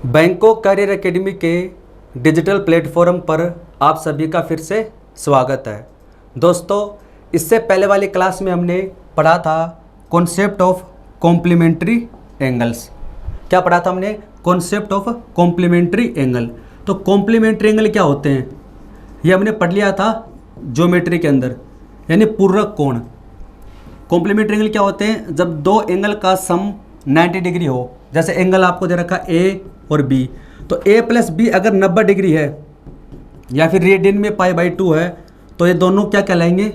Bangkok career academy के digital platform पर आप सभी का फिर से स्वागत है। दोस्तों, इससे पहले वाली क्लास में हमने पढ़ा था कॉन्सेप्ट ऑफ कॉम्प्लीमेंट्री एंगल्स। क्या पढ़ा था हमने? Concept of complementary angle. तो कॉम्प्लीमेंट्री एंगल क्या होते हैं ये हमने पढ़ लिया था ज्योमेट्री के अंदर, यानी पूरक कोण। कॉम्प्लीमेंट्री एंगल क्या होते हैं? जब दो एंगल का सम 90 डिग्री हो। जैसे एंगल आपको दे रखा ए और बी, तो ए प्लस बी अगर 90 डिग्री है या फिर रेडियन में π/2 है, तो ये दोनों क्या कहलाएंगे?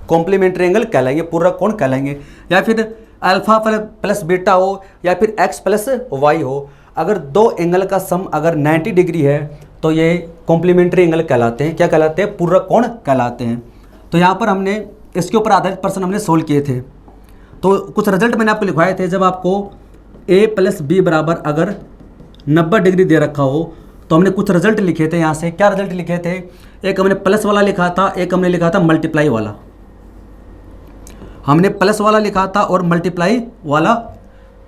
कॉम्प्लीमेंट्री एंगल कहलाएंगे, पूरक कोण कहलाएंगे। या फिर अल्फा प्लस बीटा हो या फिर एक्स प्लस वाई हो, अगर दो एंगल का सम अगर 90 डिग्री है तो ये कॉम्प्लीमेंट्री एंगल कहलाते हैं। क्या कहलाते हैं? पूरक कोण कहलाते हैं। तो यहाँ पर हमने इसके ऊपर आधारित प्रश्न हमने सोल्व किए थे। तो कुछ रिजल्ट मैंने आपको लिखवाए थे। जब आपको a प्लस बी बराबर अगर 90 डिग्री दे रखा हो तो हमने कुछ रिजल्ट लिखे थे। यहाँ से क्या रिजल्ट लिखे थे? एक हमने प्लस वाला लिखा था, एक हमने लिखा था मल्टीप्लाई वाला। हमने प्लस वाला लिखा था और मल्टीप्लाई वाला,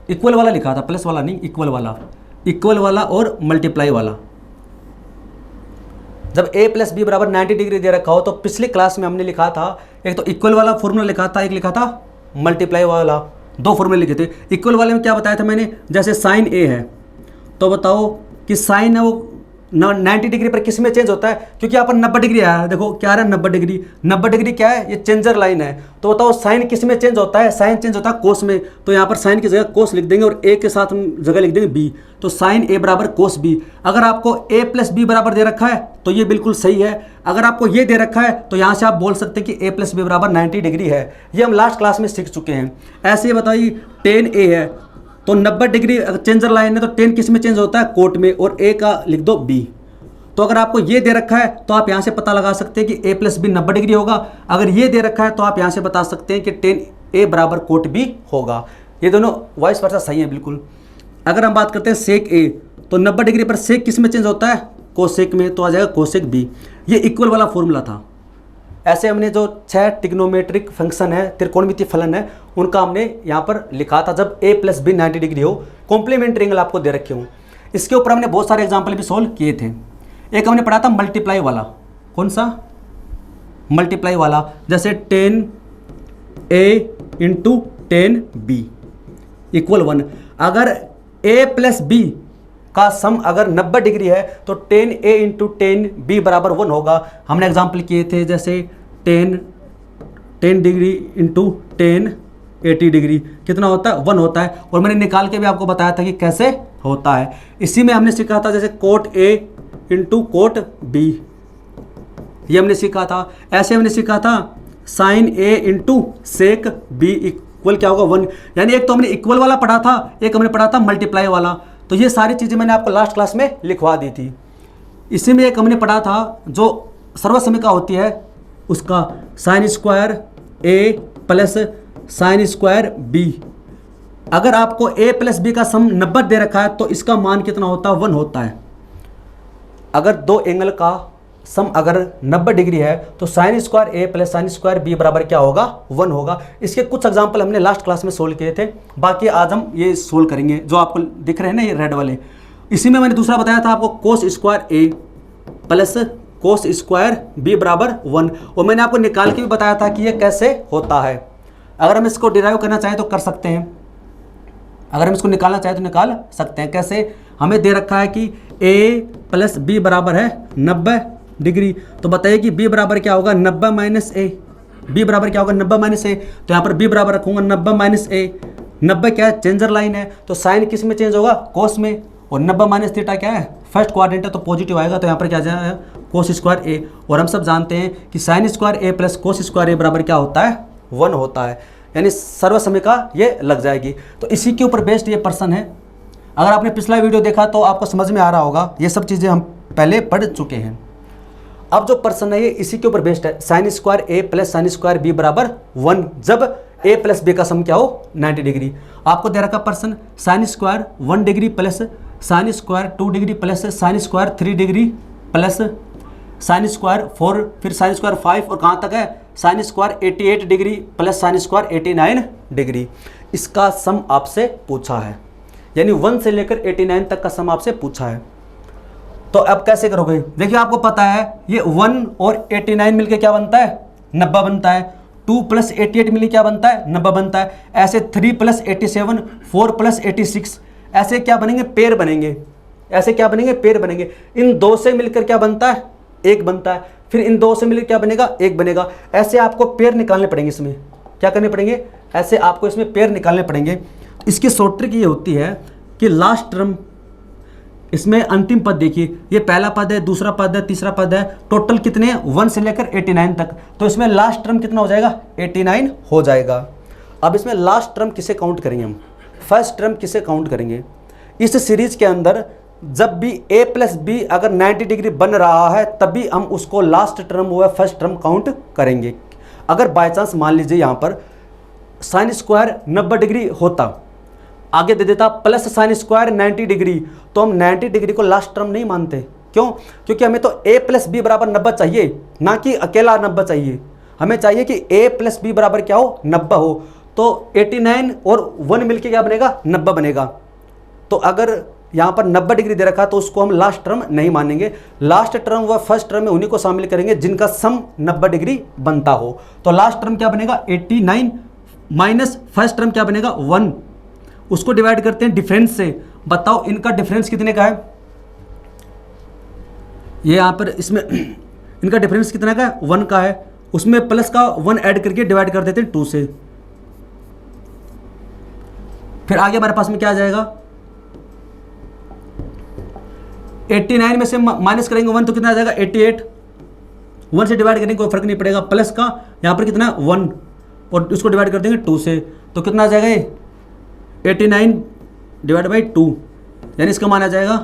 इक्वल वाला लिखा था, प्लस वाला नहीं, इक्वल वाला और मल्टीप्लाई वाला। जब a प्लस बी बराबर 90 डिग्री दे रखा हो तो पिछली क्लास में हमने लिखा था, एक तो इक्वल वाला फॉर्मूला लिखा था, एक लिखा था मल्टीप्लाई वाला। दो फॉर्मूले लिखे थे। इक्वल वाले में क्या बताया था मैंने? जैसे साइन ए है तो बताओ कि साइन है वो 90 डिग्री पर किस में चेंज होता है? क्योंकि यहाँ पर 90 डिग्री आया है। देखो क्या आ रहा है? 90 डिग्री। 90 डिग्री क्या है? ये चेंजर लाइन है। तो बताओ साइन किस में चेंज होता है? साइन चेंज होता है कोस में। तो यहाँ पर साइन की जगह कोस लिख देंगे और ए के साथ जगह लिख देंगे बी। तो साइन ए बराबर कोस बी। अगर आपको ए प्लस बी बराबर दे रखा है तो ये बिल्कुल सही है। अगर आपको ये दे रखा है तो यहाँ से आप बोल सकते हैं कि a प्लस बी बराबर 90 डिग्री है। ये हम लास्ट क्लास में सीख चुके हैं। ऐसे ही बताइए, टेन ए है तो 90 डिग्री चेंजर लाइन है तो टेन किस में चेंज होता है? कोट में। और a का लिख दो b। तो अगर आपको ये दे रखा है तो आप यहाँ से पता लगा सकते हैं कि a प्लस बी 90 डिग्री होगा। अगर ये दे रखा है तो आप यहाँ से बता सकते हैं कि टेन a बराबर कोट b होगा। ये दोनों वाइस वर्सा सही है बिल्कुल। अगर हम बात करते हैं सेक a, तो 90 डिग्री पर सेक किस में चेंज होता है? कोसेक में। तो आ जाएगा कोसेक b। ये इक्वल वाला फॉर्मूला था। ऐसे हमने जो 6 ट्रिग्नोमेट्रिक फंक्शन है, त्रिकोणमितीय फलन है, उनका हमने यहाँ पर लिखा था जब a प्लस बी 90 डिग्री हो, कॉम्प्लीमेंट्री एंगल आपको दे रखे हों। इसके ऊपर हमने बहुत सारे एग्जाम्पल भी सोल्व किए थे। एक हमने पढ़ा था मल्टीप्लाई वाला। कौन सा? मल्टीप्लाई वाला। जैसे 10a इंटू 10b इक्वल 1। अगर a प्लस बी का सम अगर 90 डिग्री है तो 10a इंटू 10b बराबर 1 होगा। हमने एग्जाम्पल किए थे, जैसे 10 डिग्री इंटू 10 80 डिग्री कितना होता है? 1 होता है। और मैंने निकाल के भी आपको बताया था कि कैसे होता है। इसी में हमने सीखा था जैसे cot a into cot b, ये हमने सीखा था। ऐसे हमने सीखा था sine a into sec b equal क्या होगा? 1। यानी एक तो हमने इक्वल वाला पढ़ा था, एक हमने पढ़ा था मल्टीप्लाई वाला। तो ये सारी चीज़ें मैंने आपको लास्ट क्लास में लिखवा दी थी। इसी में एक हमने पढ़ा था जो सर्वसमिका होती है उसका, sine square a plus sine square b। अगर आपको a प्लस बी का सम 90 दे रखा है तो इसका मान कितना होता है? 1 होता है। अगर दो एंगल का सम अगर 90 डिग्री है तो sine square a plus sine square b बराबर क्या होगा? 1 होगा। इसके कुछ एग्जांपल हमने लास्ट क्लास में सोल्व किए थे, बाकी आज हम ये सोल्व करेंगे जो आपको दिख रहे हैं ना, ये रेड वाले। इसी में मैंने दूसरा बताया था आपको cos square a plus cos square b बराबर 1। और मैंने आपको निकाल के भी बताया था कि ये कैसे होता है। अगर हम इसको डिराइव करना चाहें तो कर सकते हैं, अगर हम इसको निकालना चाहें तो निकाल सकते हैं। कैसे? हमें दे रखा है कि a प्लस बी बराबर है 90 डिग्री। तो बताइए कि b बराबर क्या होगा? 90 माइनस a। b बराबर क्या होगा? 90 माइनस a। तो यहाँ पर b बराबर रखूंगा 90 माइनस a। 90 क्या है? चेंजर लाइन है, तो साइन किस में चेंज होगा? कोस में। और 90 माइनस थीटा क्या है? फर्स्ट क्वाड्रेंट है तो पॉजिटिव आएगा। तो यहाँ पर क्या जाएगा? Cos square a। और हम सब जानते हैं कि sine square a plus cos square a बराबर क्या होता है? 1 होता है। यानी सर्वसमिका ये लग जाएगी। तो इसी के ऊपर बेस्ड ये प्रश्न है। अगर आपने पिछला वीडियो देखा तो आपको समझ में आ रहा होगा, ये सब चीज़ें हम पहले पढ़ चुके हैं। अब जो प्रश्न है ये इसी के ऊपर बेस्ड है। Sine square a plus sine square b बराबर 1 जब a प्लस b का सम क्या हो? 90 डिग्री। आपको दे रखा प्रश्न sine square 1 degree plus sine square 2 degree plus sine square 3 degree plus sine square 4, फिर साइन स्क्वायर 5 और कहाँ तक है? Sine square 88 degree plus sine square 89 degree. इसका सम आपसे पूछा है। यानी 1 से लेकर 89 तक का सम आपसे पूछा है। तो अब कैसे करोगे, देखिए आपको पता है ये 1 और 89 मिलके क्या बनता है, 90 बनता है। 2 + 88 मिलके क्या बनता है, 90 बनता है। ऐसे 3 + 87, 4 + 86, ऐसे क्या बनेंगे, पेयर बनेंगे। ऐसे क्या बनेंगे, पेयर बनेंगे। इन दो से मिलकर क्या बनता है, 1 बनता है। फिर इन दो से मिलकर क्या बनेगा, 1 बनेगा। ऐसे आपको पेयर निकालने पड़ेंगे, इसमें क्या करने पड़ेंगे, ऐसे आपको इसमें पेयर निकालने पड़ेंगे। इसकी शॉर्ट ट्रिक ये होती है कि लास्ट टर्म, इसमें अंतिम पद देखिए, ये पहला पद है, दूसरा पद है, तीसरा पद है, टोटल कितने हैं, 1 से लेकर 89 तक। तो इसमें लास्ट टर्म कितना हो जाएगा, 89 हो जाएगा। अब इसमें लास्ट टर्म किसे काउंट करेंगे हम, फर्स्ट टर्म किसे काउंट करेंगे। इस सीरीज के अंदर जब भी a + b अगर 90 डिग्री बन रहा है तभी हम उसको लास्ट टर्म हुआ फर्स्ट टर्म काउंट करेंगे। अगर बाय चांस मान लीजिए यहाँ पर sin स्क्वायर 90 डिग्री होता, आगे दे देता प्लस sin स्क्वायर 90 डिग्री, तो हम 90 डिग्री को लास्ट टर्म नहीं मानते। क्यों, क्योंकि हमें तो a + b = 90 चाहिए, ना कि अकेला 90 चाहिए। हमें चाहिए कि a + b = क्या हो, 90 हो। तो 89 और 1 मिलके क्या बनेगा, 90 बनेगा। तो अगर यहाँ पर 90 डिग्री दे रखा तो उसको हम लास्ट टर्म नहीं मानेंगे। लास्ट टर्म व फर्स्ट टर्म में उन्हीं को शामिल करेंगे जिनका सम 90 डिग्री बनता हो। तो लास्ट टर्म क्या बनेगा, 89 माइनस फर्स्ट टर्म क्या बनेगा, 1। उसको डिवाइड करते हैं डिफरेंस से। बताओ इनका डिफरेंस कितने का है, ये यहाँ पर इसमें इनका डिफरेंस कितने का है, 1 का है। उसमें प्लस का 1 ऐड करके डिवाइड कर देते हैं 2 से। फिर आगे हमारे पास में क्या आ जाएगा, 89 में से माइनस करेंगे 1 तो कितना आ जाएगा, 88। 1 से डिवाइड करेंगे कोई फर्क नहीं पड़ेगा। प्लस का यहाँ पर कितना है, 1, और उसको डिवाइड कर देंगे 2 से, तो कितना आ जाएगा ये 89 / 2, यानी इसका मान आ जाएगा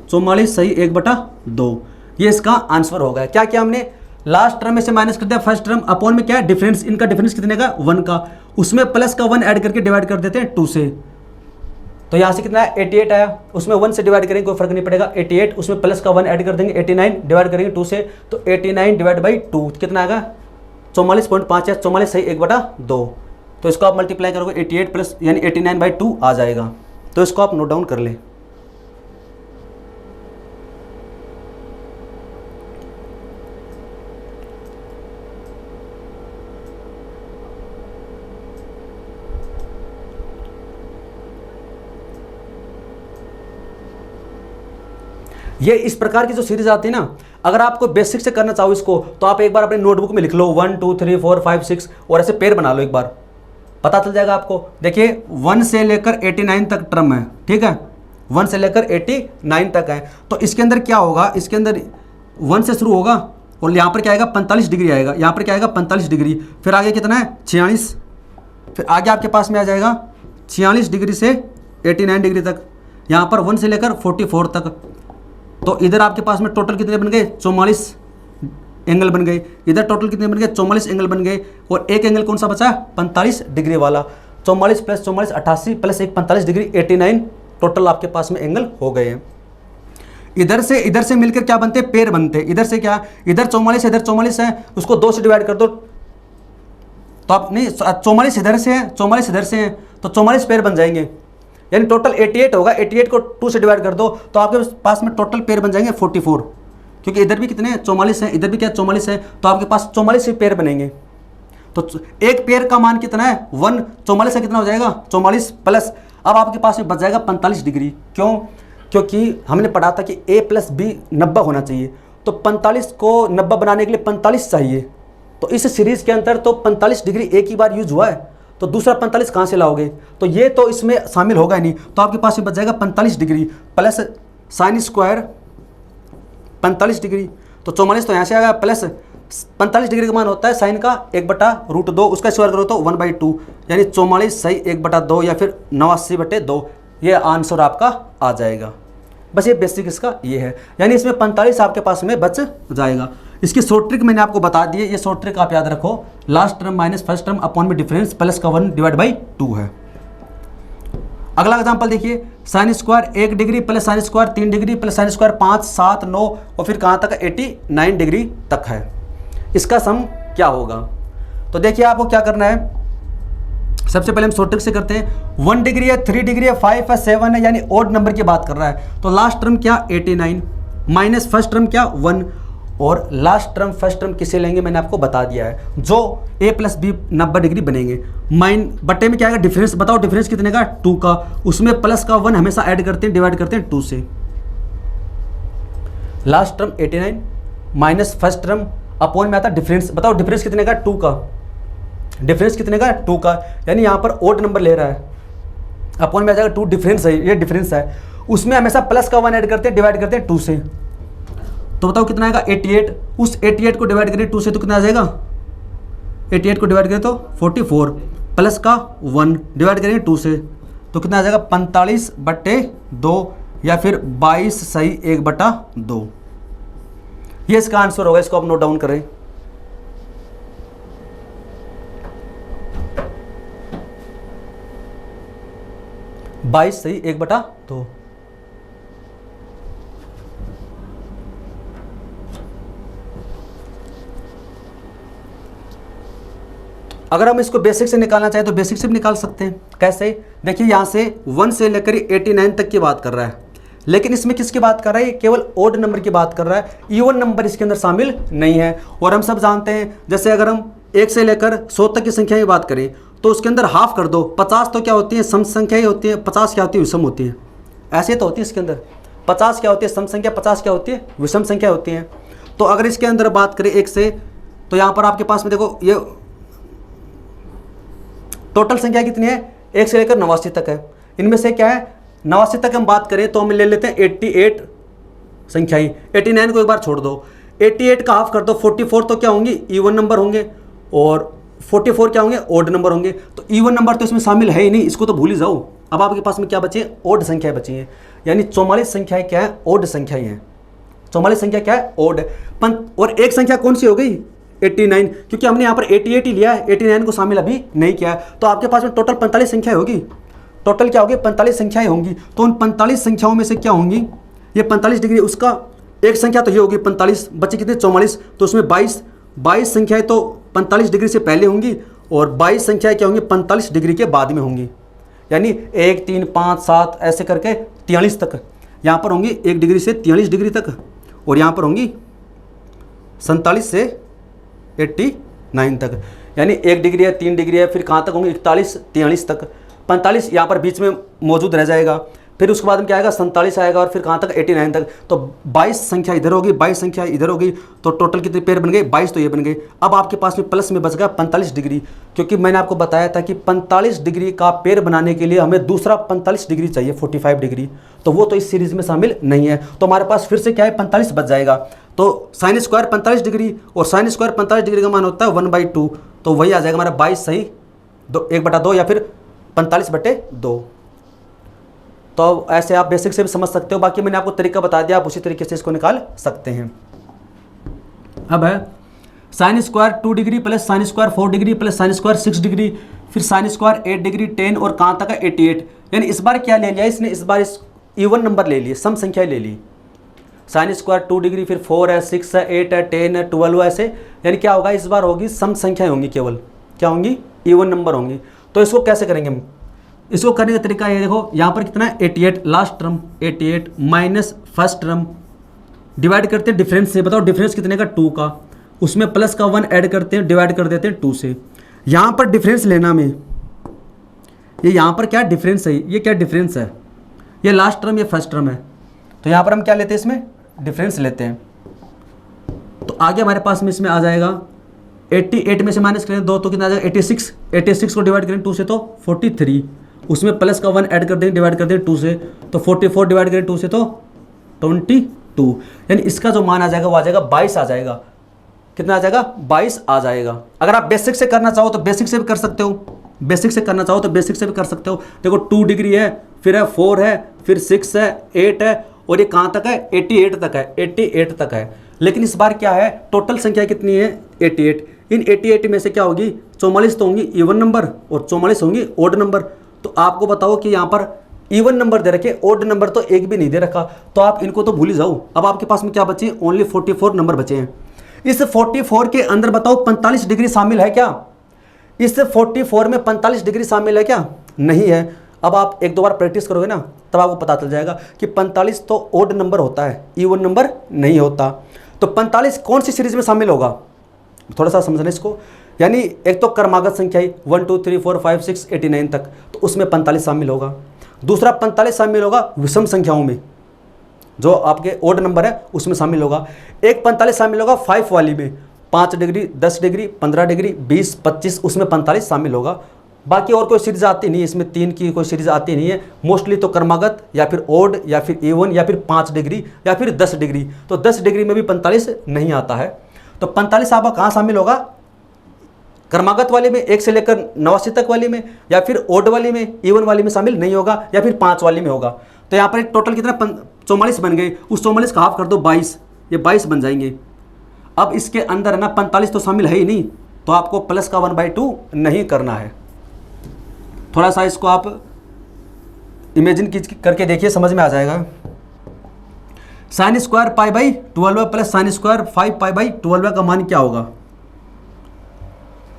44 सही 1/2। ये इसका आंसर होगा। क्या किया हमने, लास्ट टर्म में से माइनस कर दिया फर्स्ट टर्म, अपॉन में क्या है डिफरेंस, इनका डिफरेंस कितने का, 1 का। उसमें प्लस का 1 ऐड करके डिवाइड कर देते हैं 2 से। तो यहाँ से कितना है, 88 आया। उसमें 1 से डिवाइड करेंगे कोई फर्क नहीं पड़ेगा, 88। उसमें प्लस का 1 ऐड कर देंगे, 89 डिवाइड करेंगे 2 से, तो 89 / 2 कितना आएगा, 44.5 है। 44 सही 1/2। तो इसको आप मल्टीप्लाई करोगे 88 प्लस यानी 89/2 आ जाएगा। तो इसको आप नोट डाउन कर लें। ये इस प्रकार की जो सीरीज आती है ना, अगर आपको बेसिक से करना चाहो इसको, तो आप एक बार अपने नोटबुक में लिख लो 1 2 3 4 5 6 और ऐसे पेयर बना लो, एक बार पता चल जाएगा आपको। देखिए 1 से लेकर 89 तक टर्म है, ठीक है, 1 से लेकर 89 तक है। तो इसके अंदर क्या होगा, इसके अंदर 1 से शुरू होगा और यहाँ पर क्या आएगा, 45 डिग्री आएगा। यहाँ पर क्या आएगा, 45 डिग्री। फिर आगे कितना है, 46। फिर आगे आपके पास में आ जाएगा 46 डिग्री से 89 डिग्री तक। यहाँ पर 1 से लेकर 44 तक। तो इधर आपके पास में टोटल कितने बन गए, 44 एंगल बन गए। इधर टोटल कितने बन गए, 44 एंगल बन गए। और एक एंगल कौन सा बचा, 45 डिग्री वाला। 44 + 44 88 प्लस 1 45 डिग्री 89 टोटल आपके पास में एंगल हो गए हैं। इधर से मिलकर क्या बनते हैं, पेयर बनते हैं। इधर से क्या, इधर 44 इधर 44 है, उसको 2 से डिवाइड कर दो तो आप नहीं, 44 इधर से है 44 इधर से है, तो 44 पेयर बन जाएंगे। यानी टोटल 88 होगा। 88 को 2 से डिवाइड कर दो तो आपके पास में टोटल पेयर बन जाएंगे 44, क्योंकि इधर भी कितने हैं, 44 है, इधर भी क्या 44 है, तो आपके पास 44 ही पेयर बनेंगे। तो एक पेयर का मान कितना है, 1। 44 से कितना हो जाएगा, 44 प्लस, अब आपके पास में बच जाएगा 45 डिग्री। क्यों, क्योंकि हमने पढ़ा था कि a + b 90 होना चाहिए, तो 45 को 90 बनाने के लिए 45 चाहिए। तो इस सीरीज़ के अंदर तो 45 डिग्री एक ही बार यूज हुआ है, तो दूसरा 45 कहाँ से लाओगे, तो ये तो इसमें शामिल होगा ही नहीं। तो आपके पास में बच जाएगा 45 degree plus sin square 45 degree, तो 44 तो यहाँ से आएगा, प्लस 45 डिग्री का मान होता है साइन का 1/√2, उसका स्क्वायर करो तो 1/2, यानी 44 सही 1/2 या फिर 89/2, ये आंसर आपका आ जाएगा। बस ये बेसिक इसका ये है, यानी इसमें 45 आपके पास में बच जाएगा। इसकी शॉर्ट ट्रिक मैंने आपको बता दी है, ये शॉर्ट ट्रिक आप याद रखो, last term minus first term upon में डिफरेंस प्लस का 1 / 2 है। अगला एग्जांपल देखिए, sin square 1 degree plus sin square 3 degree plus sin square 5 7 9 और फिर कहाँ तक, 89 डिग्री तक है। इसका सम क्या होगा, तो देखिए आपको क्या करना है, सबसे पहले हम शॉर्ट ट्रिक से करते हैं। 1 डिग्री है, 3 डिग्री है, 5 है, 7 है, यानी ओड नंबर की बात कर रहा है। तो लास्ट टर्म क्या 89 माइनस फर्स्ट टर्म क्या 1, और लास्ट टर्म फर्स्ट टर्म किसे लेंगे मैंने आपको बता दिया है, जो a प्लस बी 90 डिग्री बनेंगे। माइन बट्टे में क्या आएगा डिफरेंस, बताओ डिफरेंस कितने का 2 का, उसमें प्लस का 1 हमेशा ऐड करते हैं, डिवाइड करते हैं 2 से। Last term 89 minus first term upon में आता डिफरेंस, बताओ डिफरेंस कितने का 2 का, डिफरेंस कितने का 2 का, यानी यहाँ पर ओड नंबर ले रहा है, अपॉन में आ जाएगा 2, डिफरेंस है, ये डिफरेंस है, उसमें हमेशा प्लस का 1 ऐड करते हैं, डिवाइड करते हैं 2 से। तो बताओ कितना आएगा 88, उस 88 को डिवाइड करें 2 से तो कितना आ जाएगा, 88 को डिवाइड करें तो 44, प्लस का 1 डिवाइड करेंगे 2 से तो कितना आ जाएगा 45/2 या फिर 22 सही 1/2। ये इसका आंसर होगा, इसको आप नोट डाउन करें। बाईस सही 1/2। अगर हम इसको बेसिक से निकालना चाहें तो बेसिक से भी निकाल सकते हैं। कैसे, देखिए यहाँ से 1 से लेकर 89 तक की बात कर रहा है, लेकिन इसमें किसकी बात कर रहा है, केवल ओड नंबर की बात कर रहा है, इवन नंबर इसके अंदर शामिल नहीं है। और हम सब जानते हैं, जैसे अगर हम 1 से लेकर 100 तक की संख्या की बात करें तो उसके अंदर हाफ कर दो, 50 तो क्या होती है सम संख्या ही होती है, 50 क्या होती है विषम होती है, ऐसे तो होती है इसके अंदर, 50 क्या होती है सम संख्या, 50 क्या होती है विषम संख्या होती है। तो अगर इसके अंदर बात करें 1 से, तो यहाँ पर आपके पास में देखो ये टोटल संख्या कितनी है 1 से लेकर 89 तक है। इनमें से क्या है 89 तक हम बात करें तो हम ले लेते हैं 88 संख्याएं, 89 को एक बार छोड़ दो, 88 का हाफ कर दो 44 तो क्या होंगी इवन नंबर होंगे, और 44 क्या होंगे ओड नंबर होंगे। तो इवन नंबर तो इसमें शामिल है ही नहीं, इसको तो भूल ही जाओ। अब आपके पास में क्या बचे ओड संख्याएं बची हैं, यानी 44 संख्याएं क्या है ओड संख्याएं हैं, 44 संख्या क्या है ओड। और एक संख्या कौन सी हो गई 89, क्योंकि हमने यहाँ पर 88 ही लिया है, 89 को शामिल अभी नहीं किया है। तो आपके पास में टोटल 45 संख्याएं होगी, टोटल क्या होगी 45 संख्याएं होंगी। तो उन 45 संख्याओं में से क्या होंगी, ये 45 डिग्री उसका एक संख्या तो ये होगी 45, बच्चे कितने 44, तो उसमें 22 संख्याएं तो 45 डिग्री से पहले होंगी और 22 संख्याएं क्या होंगी 45 डिग्री के बाद में होंगी, यानी 1 3 5 7 ऐसे करके 43 तक यहाँ पर होंगी, 1 डिग्री से 43 डिग्री तक, और यहाँ पर होंगी 47 से 89 तक, यानी 1 डिग्री है 3 डिग्री है, फिर कहाँ तक होंगे 41 43 तक, 45 यहाँ पर बीच में मौजूद रह जाएगा, फिर उसके बाद में क्या आएगा 47 आएगा, और फिर कहाँ तक 89 तक। तो 22 संख्या इधर होगी 22 संख्या इधर होगी, तो टोटल कितने पेयर बन गए 22, तो ये बन गए। अब आपके पास में प्लस में बच गया 45 डिग्री, क्योंकि मैंने आपको बताया था कि 45 डिग्री का पेयर बनाने के लिए हमें दूसरा 45 डिग्री चाहिए 45 डिग्री, तो वो तो इस सीरीज़ में शामिल नहीं है। तो हमारे पास फिर से क्या है 45 बच जाएगा। तो साइन स्क्वायर 45 डिग्री और साइन स्क्वायर 45 डिग्री का मान होता है 1/2, तो वही आ जाएगा हमारा 22 सही 1/2 या फिर 45/2। तो ऐसे आप बेसिक से भी समझ सकते हो, बाकी मैंने आपको तरीका बता दिया, आप उसी तरीके से इसको निकाल सकते हैं। अब है sine square 2 degree plus sine square 4 degree plus sine square 6 degree, फिर साइन स्क्वायर 8 डिग्री 10, और कहाँ तक है 88, यानी इस बार क्या ले लिया इसने, इस बार इस इवन नंबर ले लिए, सम संख्या ले ली। साइन स्क्वायर 2 डिग्री, फिर 4 है 6 है 8 है 10 है 12 है, ऐसे यानी क्या होगा इस बार होगी सम संख्याएं होंगी, केवल क्या होंगी इवन नंबर होंगी। तो इसको कैसे करेंगे हम, इसको करने का तरीका ये देखो, यहाँ पर कितना है 88 last term 88 minus first term, divide करते हैं डिफरेंस से, बताओ डिफरेंस कितने का 2 का, उसमें प्लस का 1 ऐड करते हैं, डिवाइड कर देते हैं 2 से। यहाँ पर डिफरेंस लेना में, ये यहाँ पर क्या डिफरेंस है, ये क्या डिफरेंस है, ये लास्ट टर्म ये फर्स्ट टर्म है, तो यहाँ पर हम क्या लेते हैं इसमें डिफरेंस लेते हैं। तो आगे हमारे पास में इसमें आ जाएगा 88 में से माइनस करें 2 तो कितना आ जाएगा 86 को डिवाइड करें 2 से तो 43, उसमें प्लस का 1 ऐड कर दें, डिवाइड कर दें 2 से, तो 44 डिवाइड करें 2 से तो 22, यानी इसका जो मान आ जाएगा वो आ जाएगा 22 आ जाएगा। कितना आ जाएगा 22 आ जाएगा। अगर आप बेसिक से करना चाहो तो बेसिक से भी कर सकते हो, बेसिक से करना चाहो तो बेसिक से भी कर सकते हो। देखो 2 डिग्री है, फिर है 4 है, फिर 6 है 8 है, और ये कहाँ तक है 88 तक है, 88 तक है। लेकिन इस बार क्या है टोटल संख्या कितनी है 88, इन 88 में से क्या होगी 44 तो होंगी इवन नंबर और 44 होंगी ओड नंबर। तो आपको बताओ कि यहाँ पर इवन नंबर दे रखे, ओड नंबर तो एक भी नहीं दे रखा, तो आप इनको तो भूल ही जाओ। अब आपके पास में क्या बचे, ओनली 44 नंबर बचे हैं। इस 44 के अंदर बताओ 45 डिग्री शामिल है क्या, इस 44 में 45 डिग्री शामिल है क्या? नहीं है। अब आप एक दो बार प्रैक्टिस करोगे ना तब आपको पता चल जाएगा कि 45 तो ओड नंबर होता है, इवन नंबर नहीं होता। तो 45 कौन सी सीरीज में शामिल होगा, थोड़ा सा समझना इसको। यानी एक तो क्रमागत संख्या ही 1 2 3 4 5 6 89 तक, तो उसमें 45 शामिल होगा। दूसरा 45 शामिल होगा विषम संख्याओं में, जो आपके ओड नंबर है उसमें शामिल होगा। एक 45 शामिल होगा 5 वाली में, 5 डिग्री 10 डिग्री 15 डिग्री 20 25, उसमें 45 शामिल होगा। बाकी और कोई सीरीज आती नहीं है इसमें, 3 की कोई सीरीज आती नहीं है। मोस्टली तो क्रमागत या फिर ओड या फिर इवन या फिर 5 डिग्री या फिर 10 डिग्री। तो 10 डिग्री में भी 45 नहीं आता है। तो 45 आपका कहाँ शामिल होगा? क्रमागत वाले में 1 से लेकर 89 तक वाली में, या फिर ओड वाली में, इवन वाली में शामिल नहीं होगा, या फिर 5 वाली में होगा। तो यहाँ पर एक टोटल कितना 44 बन गए। उस 44 का हाफ कर दो 22, ये 22 बन जाएंगे। अब इसके अंदर है ना 45 तो शामिल है ही नहीं, तो आपको प्लस का 1/2 नहीं करना है। थोड़ा सा इसको आप इमेजिन करके देखिए, समझ में आ जाएगा। Sine square pi by 12 plus sine square 5 pi by 12 का मान क्या होगा?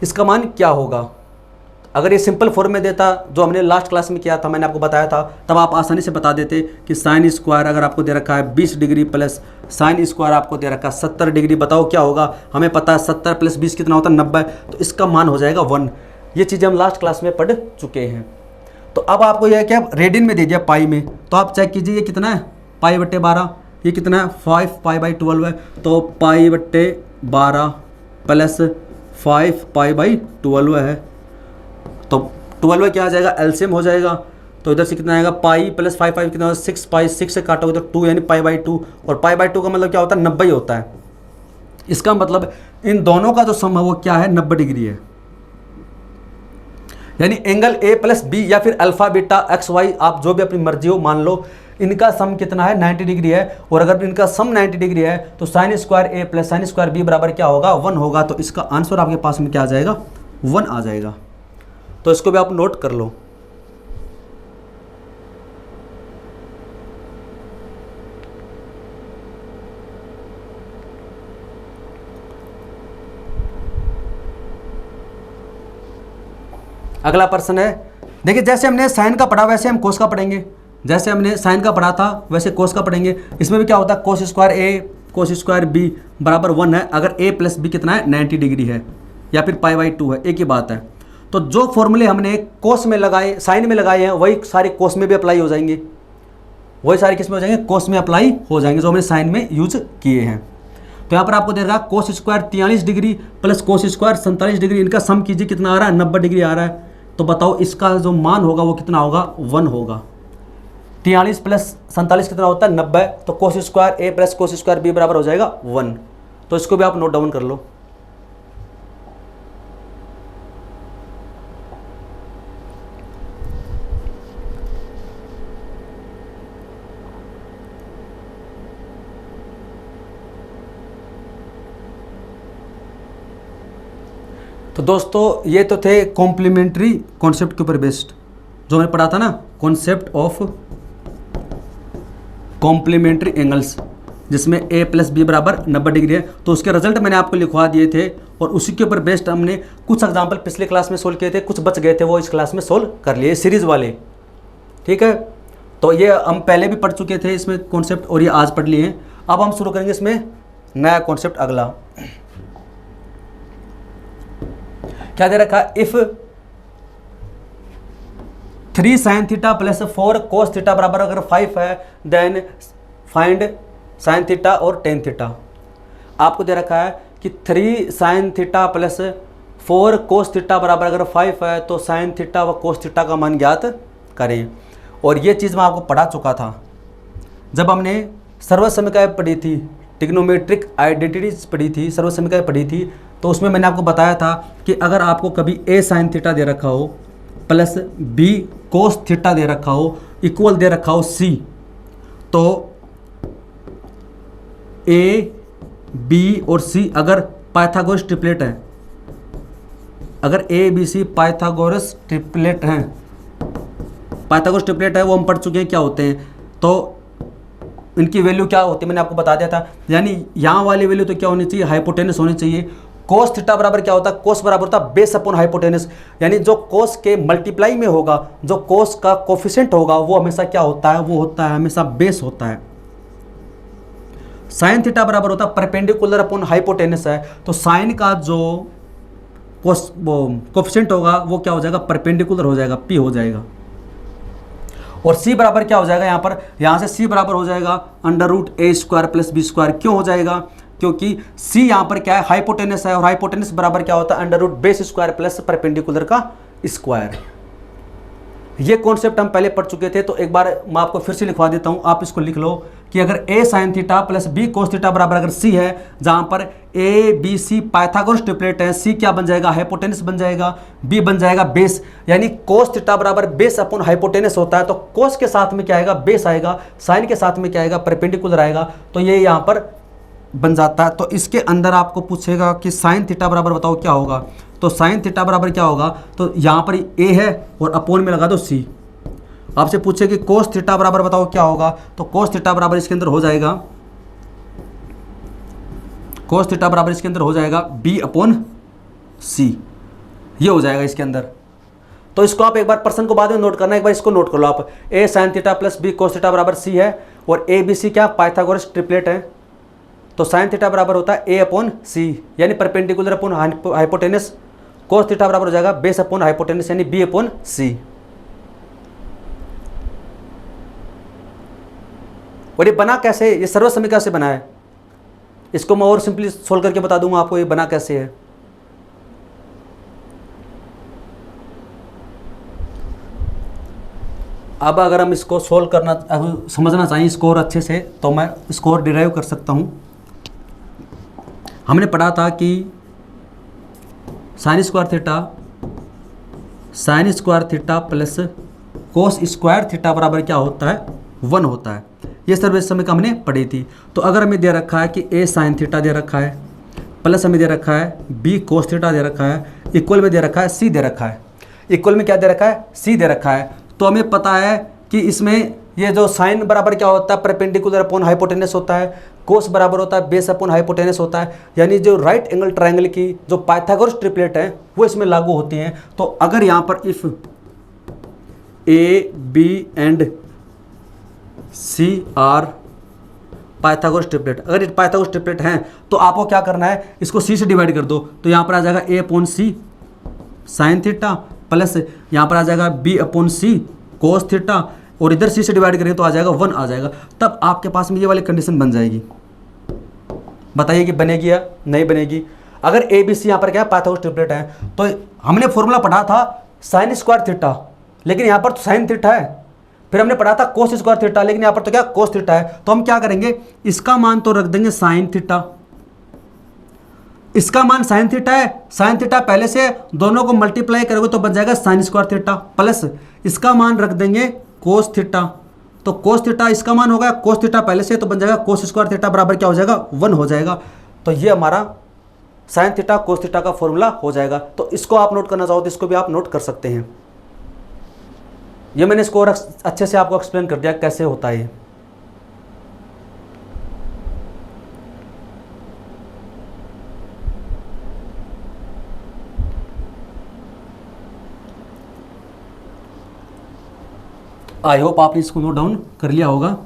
इसका मान क्या होगा? अगर ये सिंपल फॉर्म में देता जो हमने लास्ट क्लास में किया था, मैंने आपको बताया था, तब आप आसानी से बता देते कि साइन स्क्वायर अगर आपको दे रखा है 20 डिग्री प्लस साइन स्क्वायर आपको दे रखा है 70 डिग्री, बताओ क्या होगा? हमें पता है 70 प्लस 20 कितना होता है 90, तो इसका मान हो जाएगा 1। ये चीज़ें हम लास्ट क्लास में पढ़ चुके हैं। तो अब आपको यह क्या रेडियन में दे दिया पाई में, तो आप चेक कीजिए ये कितना है π/12, ये कितना है 5 π/12 है। तो π/12 प्लस 5 π/12 है, तो 12 क्या आ जाएगा? एलसीएम हो जाएगा। तो इधर से कितना आएगा पाई प्लस 5 कितना होगा 6 पाई, 6 से काटोगे तो 2 यानी π/2, और π/2 का मतलब क्या होता है 90 ही होता है। इसका मतलब इन दोनों का जो सम है वो क्या है 90 डिग्री है। यानी एंगल ए प्लस बी या फिर अल्फा बीटा एक्स वाई, आप जो भी अपनी मर्जी हो मान लो, इनका सम कितना है 90 डिग्री है। और अगर इनका सम 90 डिग्री है तो साइन स्क्वायर ए प्लस साइन स्क्वायर बी बराबर क्या होगा? 1 होगा। तो इसका आंसर आपके पास में क्या आ जाएगा? 1 आ जाएगा। तो इसको भी आप नोट कर लो। अगला प्रश्न है, देखिए जैसे हमने साइन का पढ़ा वैसे हम कोस का पढ़ेंगे। जैसे हमने साइन का पढ़ा था वैसे कोस का पढ़ेंगे। इसमें भी क्या होता है कोस स्क्वायर ए कोस स्क्वायर बी बराबर 1 है अगर ए प्लस बी कितना है 90 डिग्री है या फिर π/2 है, एक ही बात है। तो जो फॉर्मूले हमने कोस में लगाए साइन में लगाए हैं वही सारे कोस में भी अप्लाई हो जाएंगे, वही सारे किस में हो जाएंगे? कोस में अप्लाई हो जाएंगे जो हमने साइन में यूज किए हैं। तो यहाँ पर आपको दे रहा है cos square 43 degree plus cos square 47 degree, इनका सम कीजिए कितना आ रहा है 90 डिग्री आ रहा है। तो बताओ इसका जो मान होगा वो कितना होगा? 1 होगा। 43 प्लस 47 कितना होता है 90, तो कोस स्क्वायर ए प्लस कोस स्क्वायर बी बराबर हो जाएगा 1। तो इसको भी आप नोट डाउन कर लो। तो दोस्तों ये तो थे कॉम्प्लीमेंट्री कॉन्सेप्ट के ऊपर बेस्ड जो हमने पढ़ा था ना, कॉन्सेप्ट ऑफ कॉम्प्लीमेंट्री एंगल्स, जिसमें ए प्लस बी बराबर 90 डिग्री है। तो उसके रिजल्ट मैंने आपको लिखवा दिए थे और उसी के ऊपर बेस्ड हमने कुछ एग्जाम्पल पिछले क्लास में सोल्व किए थे, कुछ बच गए थे वो इस क्लास में सोल्व कर लिए सीरीज़ वाले। ठीक है, तो ये हम पहले भी पढ़ चुके थे इसमें कॉन्सेप्ट और ये आज पढ़ लिए हैं। अब हम शुरू करेंगे इसमें नया कॉन्सेप्ट अगला। क्या दे रखा? If 3 sin theta plus 4 cos theta बराबर अगर 5 है देन फाइंड sin थीटा और tan थीटा। आपको दे रखा है कि 3 sin theta plus 4 cos theta बराबर अगर 5 है तो sin थीटा व cos थीटा का मान ज्ञात करें। और ये चीज़ मैं आपको पढ़ा चुका था जब हमने सर्वसमीकरण पढ़ी थी, ट्रिग्नोमेट्रिक आइडेंटिटीज पढ़ी थी, सर्वसमीकरण पढ़ी थी। तो उसमें मैंने आपको बताया था कि अगर आपको कभी a sin थीटा दे रखा हो प्लस b cos थीटा दे रखा हो इक्वल दे रखा हो c, तो a b और c अगर पाइथागोरस ट्रिपलेट है, अगर a b c Pythagoras triplet हैं, पाइथागोरस ट्रिपलेट है वो हम पढ़ चुके हैं क्या होते हैं। तो इनकी वैल्यू क्या होती है मैंने आपको बता दिया था। यानी यहाँ वाली वैल्यू तो क्या होनी चाहिए? हाइपोटेनस होनी चाहिए। कोस थीटा बराबर क्या होता है, कोस बराबर होता है बेस अपॉन हाइपोटेनस, यानी जो कोस के मल्टीप्लाई में होगा, जो कोस का कोफिशिएंट होगा वो हमेशा क्या होता है, वो होता है हमेशा बेस होता है। साइन थीटा बराबर होता है परपेंडिकुलर अपॉन हाइपोटेनस है, तो साइन का जो कोफिशिएंट होगा वो क्या हो जाएगा, परपेंडिकुलर हो जाएगा, पी हो जाएगा। और सी बराबर क्या हो जाएगा, यहाँ से सी बराबर हो जाएगा under root A square plus B square. क्यों हो जाएगा, क्योंकि सी यहाँ पर क्या है, हाइपोटेनस है, और हाइपोटेनस बराबर क्या होता है, under root base square plus perpendicular का स्क्वायर। ये कॉन्सेप्ट हम पहले पढ़ चुके थे, तो एक बार मैं आपको फिर से लिखवा देता हूँ, आप इसको लिख लो कि अगर A sine theta plus B cos theta बराबर अगर सी है, जहाँ पर A B C Pythagoras triplet है, सी क्या बन जाएगा, हाइपोटेनस बन जाएगा, बी बन जाएगा बेस, यानी कोस थीटा बराबर बेस अपॉन हाइपोटेनस होता है, तो कोस के साथ में क्या आएगा, बेस आएगा, साइन के साथ में क्या आएगा, परपेंडिकुलर आएगा, तो ये यहाँ पर बन जाता है। तो इसके अंदर आपको पूछेगा कि साइन थीटा बराबर बताओ क्या होगा, तो साइन थीटा बराबर क्या होगा, तो यहाँ पर ए है और अपोन में लगा दो सी। आपसे पूछे कि कोस थीटा बराबर बताओ क्या होगा, तो कोस थीटा बराबर इसके अंदर हो जाएगा, कोस थीटा बराबर इसके अंदर हो जाएगा बी अपॉन सी, ये हो जाएगा इसके अंदर। तो इसको आप एक बार पर्सन को बाद में नोट करना, एक बार इसको नोट कर लो आप, A sine theta plus B cos theta बराबर सी है, और ए बी सी क्या पाइथागोरस ट्रिपलेट है, तो साइन थीटा बराबर होता है ए अपॉन सी, यानी परपेंडिकुलर अपॉन हाइपोटेनस, कोस थीटा बराबर हो जाएगा बेस अपॉन हाइपोटेनस, यानी बी अपॉन सी। और ये बना कैसे, ये सर्व समीकरण से बना है, इसको मैं और सिंपली सोल्व करके बता दूंगा आपको ये बना कैसे है। अब अगर हम इसको सोल्व करना समझना चाहिए इसको और अच्छे से, तो मैं इसको और डिराइव कर सकता हूँ। हमने पढ़ा था कि साइन स्क्वायर थीटा प्लस कोस स्क्वायर थीटा बराबर क्या होता है, 1 होता है। ये सर्व समय का हमने पढ़ी थी। तो अगर हमें दे रखा है कि ए साइन थीटा दे रखा है, प्लस हमें दे रखा है बी कोस थीटा दे रखा है, इक्वल में दे रखा है सी दे रखा है, इक्वल में क्या दे रखा है, सी दे रखा है, तो हमें पता है कि इसमें ये जो साइन बराबर क्या होता है, परपेंडिकुलर अपॉन हाइपोटेनस होता है, कोस बराबर होता है बेस अपॉन हाइपोटेनस होता है, यानी जो राइट एंगल ट्रायंगल की जो पाइथागोरस ट्रिपलेट है वो इसमें लागू होती हैं। तो अगर यहाँ पर if A B and C are Pythagoras triplet, अगर ये पाइथागोरस ट्रिपलेट हैं तो आपको क्या करना है, इसको सी से डिवाइड कर दो, तो यहाँ पर आ जाएगा ए अपॉन सी साइन थीटा प्लस यहाँ पर आ जाएगा बी अपॉन सी कोस थीटा, और इधर सी से डिवाइड करेंगे तो आ जाएगा 1 आ जाएगा। तब आपके पास में ये वाली कंडीशन बन जाएगी। बताइए कि बनेगी या नहीं बनेगी। अगर ए बी सी यहाँ पर क्या है, पाइथागोरस ट्रिपलेट है, तो हमने फॉर्मूला पढ़ा था साइन स्क्वायर थीटा, लेकिन यहाँ पर तो साइन थीटा है, फिर हमने पढ़ा था कोस स्क्वायर थीटा, लेकिन यहाँ पर तो क्या कोस थीटा है, तो हम क्या करेंगे, इसका मान तो रख देंगे साइन थीटा, इसका मान साइन थीटा है, साइन थीटा पहले से दोनों को मल्टीप्लाई करोगे तो बन जाएगा साइन स्क्वायर थीटा, प्लस इसका मान रख देंगे कोस थीटा, तो कोस थीटा इसका मान होगा, कोस थीटा पहले से तो बन जाएगा कोस स्क्वायर थीटा बराबर क्या हो जाएगा, 1 हो जाएगा। तो ये हमारा साइन थीटा कोस थीटा का फॉर्मूला हो जाएगा। तो इसको आप नोट करना चाहो तो इसको भी आप नोट कर सकते हैं। ये मैंने इसको और अच्छे से आपको एक्सप्लेन कर दिया कैसे होता है। आई होप आपने इसको नोट डाउन कर लिया होगा,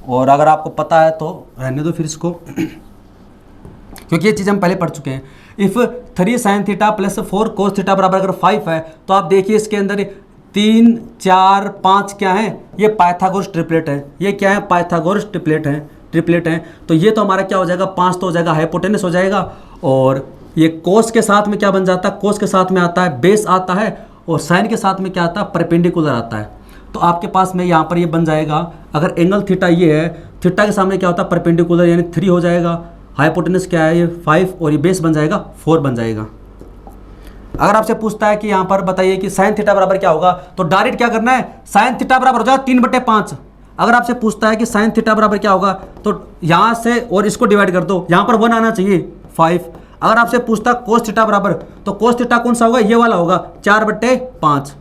और अगर आपको पता है तो रहने दो फिर इसको क्योंकि ये चीज़ हम पहले पढ़ चुके हैं। If 3 sign theta plus 4 cos theta बराबर अगर 5 है, तो आप देखिए इसके अंदर 3 4 5 क्या है, ये पाइथागोरस ट्रिपलेट है, ये क्या है पाइथागोरस ट्रिपलेट है। तो ये तो हमारा क्या हो जाएगा, 5 तो हो जाएगा हाइपोटेनस हो जाएगा, और ये कोस के साथ में क्या बन जाता है, कोस के साथ में आता है बेस आता है, और साइन के साथ में क्या आता है परपेंडिकुलर आता है। तो आपके पास में यहाँ पर ये बन जाएगा, अगर एंगल थीटा ये है, थीटा के सामने क्या होता है परपेंडिकुलर, यानी 3 हो जाएगा, हाइपोटेनस क्या है ये 5, और ये बेस बन जाएगा 4 बन जाएगा। अगर आपसे पूछता है कि यहाँ पर बताइए कि साइन थीटा बराबर क्या होगा, तो डायरेक्ट क्या करना है, साइन थीटा बराबर हो जाएगा 3/5। अगर आपसे पूछता है कि साइन थीटा बराबर क्या होगा, तो यहाँ से और इसको डिवाइड कर दो, यहाँ पर 1 आना चाहिए 5। अगर आपसे पूछता है कोस थीटा बराबर, तो कोस थीटा कौन सा होगा, ये वाला होगा 4/5।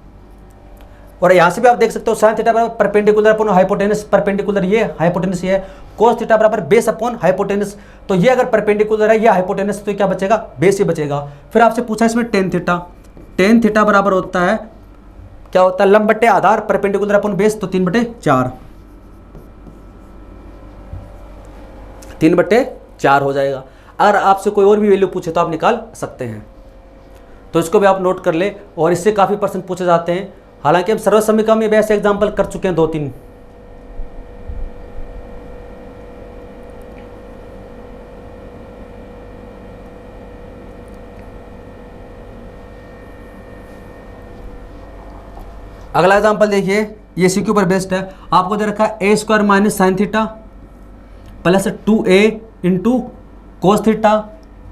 और यहाँ से भी आप देख सकते हो साइन थीटा बराबर परपेंडिकुलर अपॉन हाइपोटेनस, परपेंडिकुलर ये हाइपोटेनस ये है, कोस थीटा बराबर बेस अपॉन हाइपोटेनस, तो ये अगर परपेंडिकुलर है ये हाइपोटेनस, तो क्या बचेगा, बेस ही बचेगा। फिर आपसे पूछा इसमें टेन थीटा बराबर होता है, क्या होता है, लंब बटे आधार परपेंडिकुलर अपॉन बेस, तो 3/4 3/4 हो जाएगा। अगर आपसे कोई और भी वैल्यू पूछे तो आप निकाल सकते हैं, तो इसको भी आप नोट कर ले। और इससे काफ़ी प्रश्न पूछे जाते हैं, हालांकि हम सर्वसमीकरण में भी ऐसे एग्जाम्पल कर चुके हैं 2-3। अगला एग्जाम्पल देखिए, ये सीक्यू पर बेस्ड है। आपको दे रखा है a² minus sine theta plus 2a into cos theta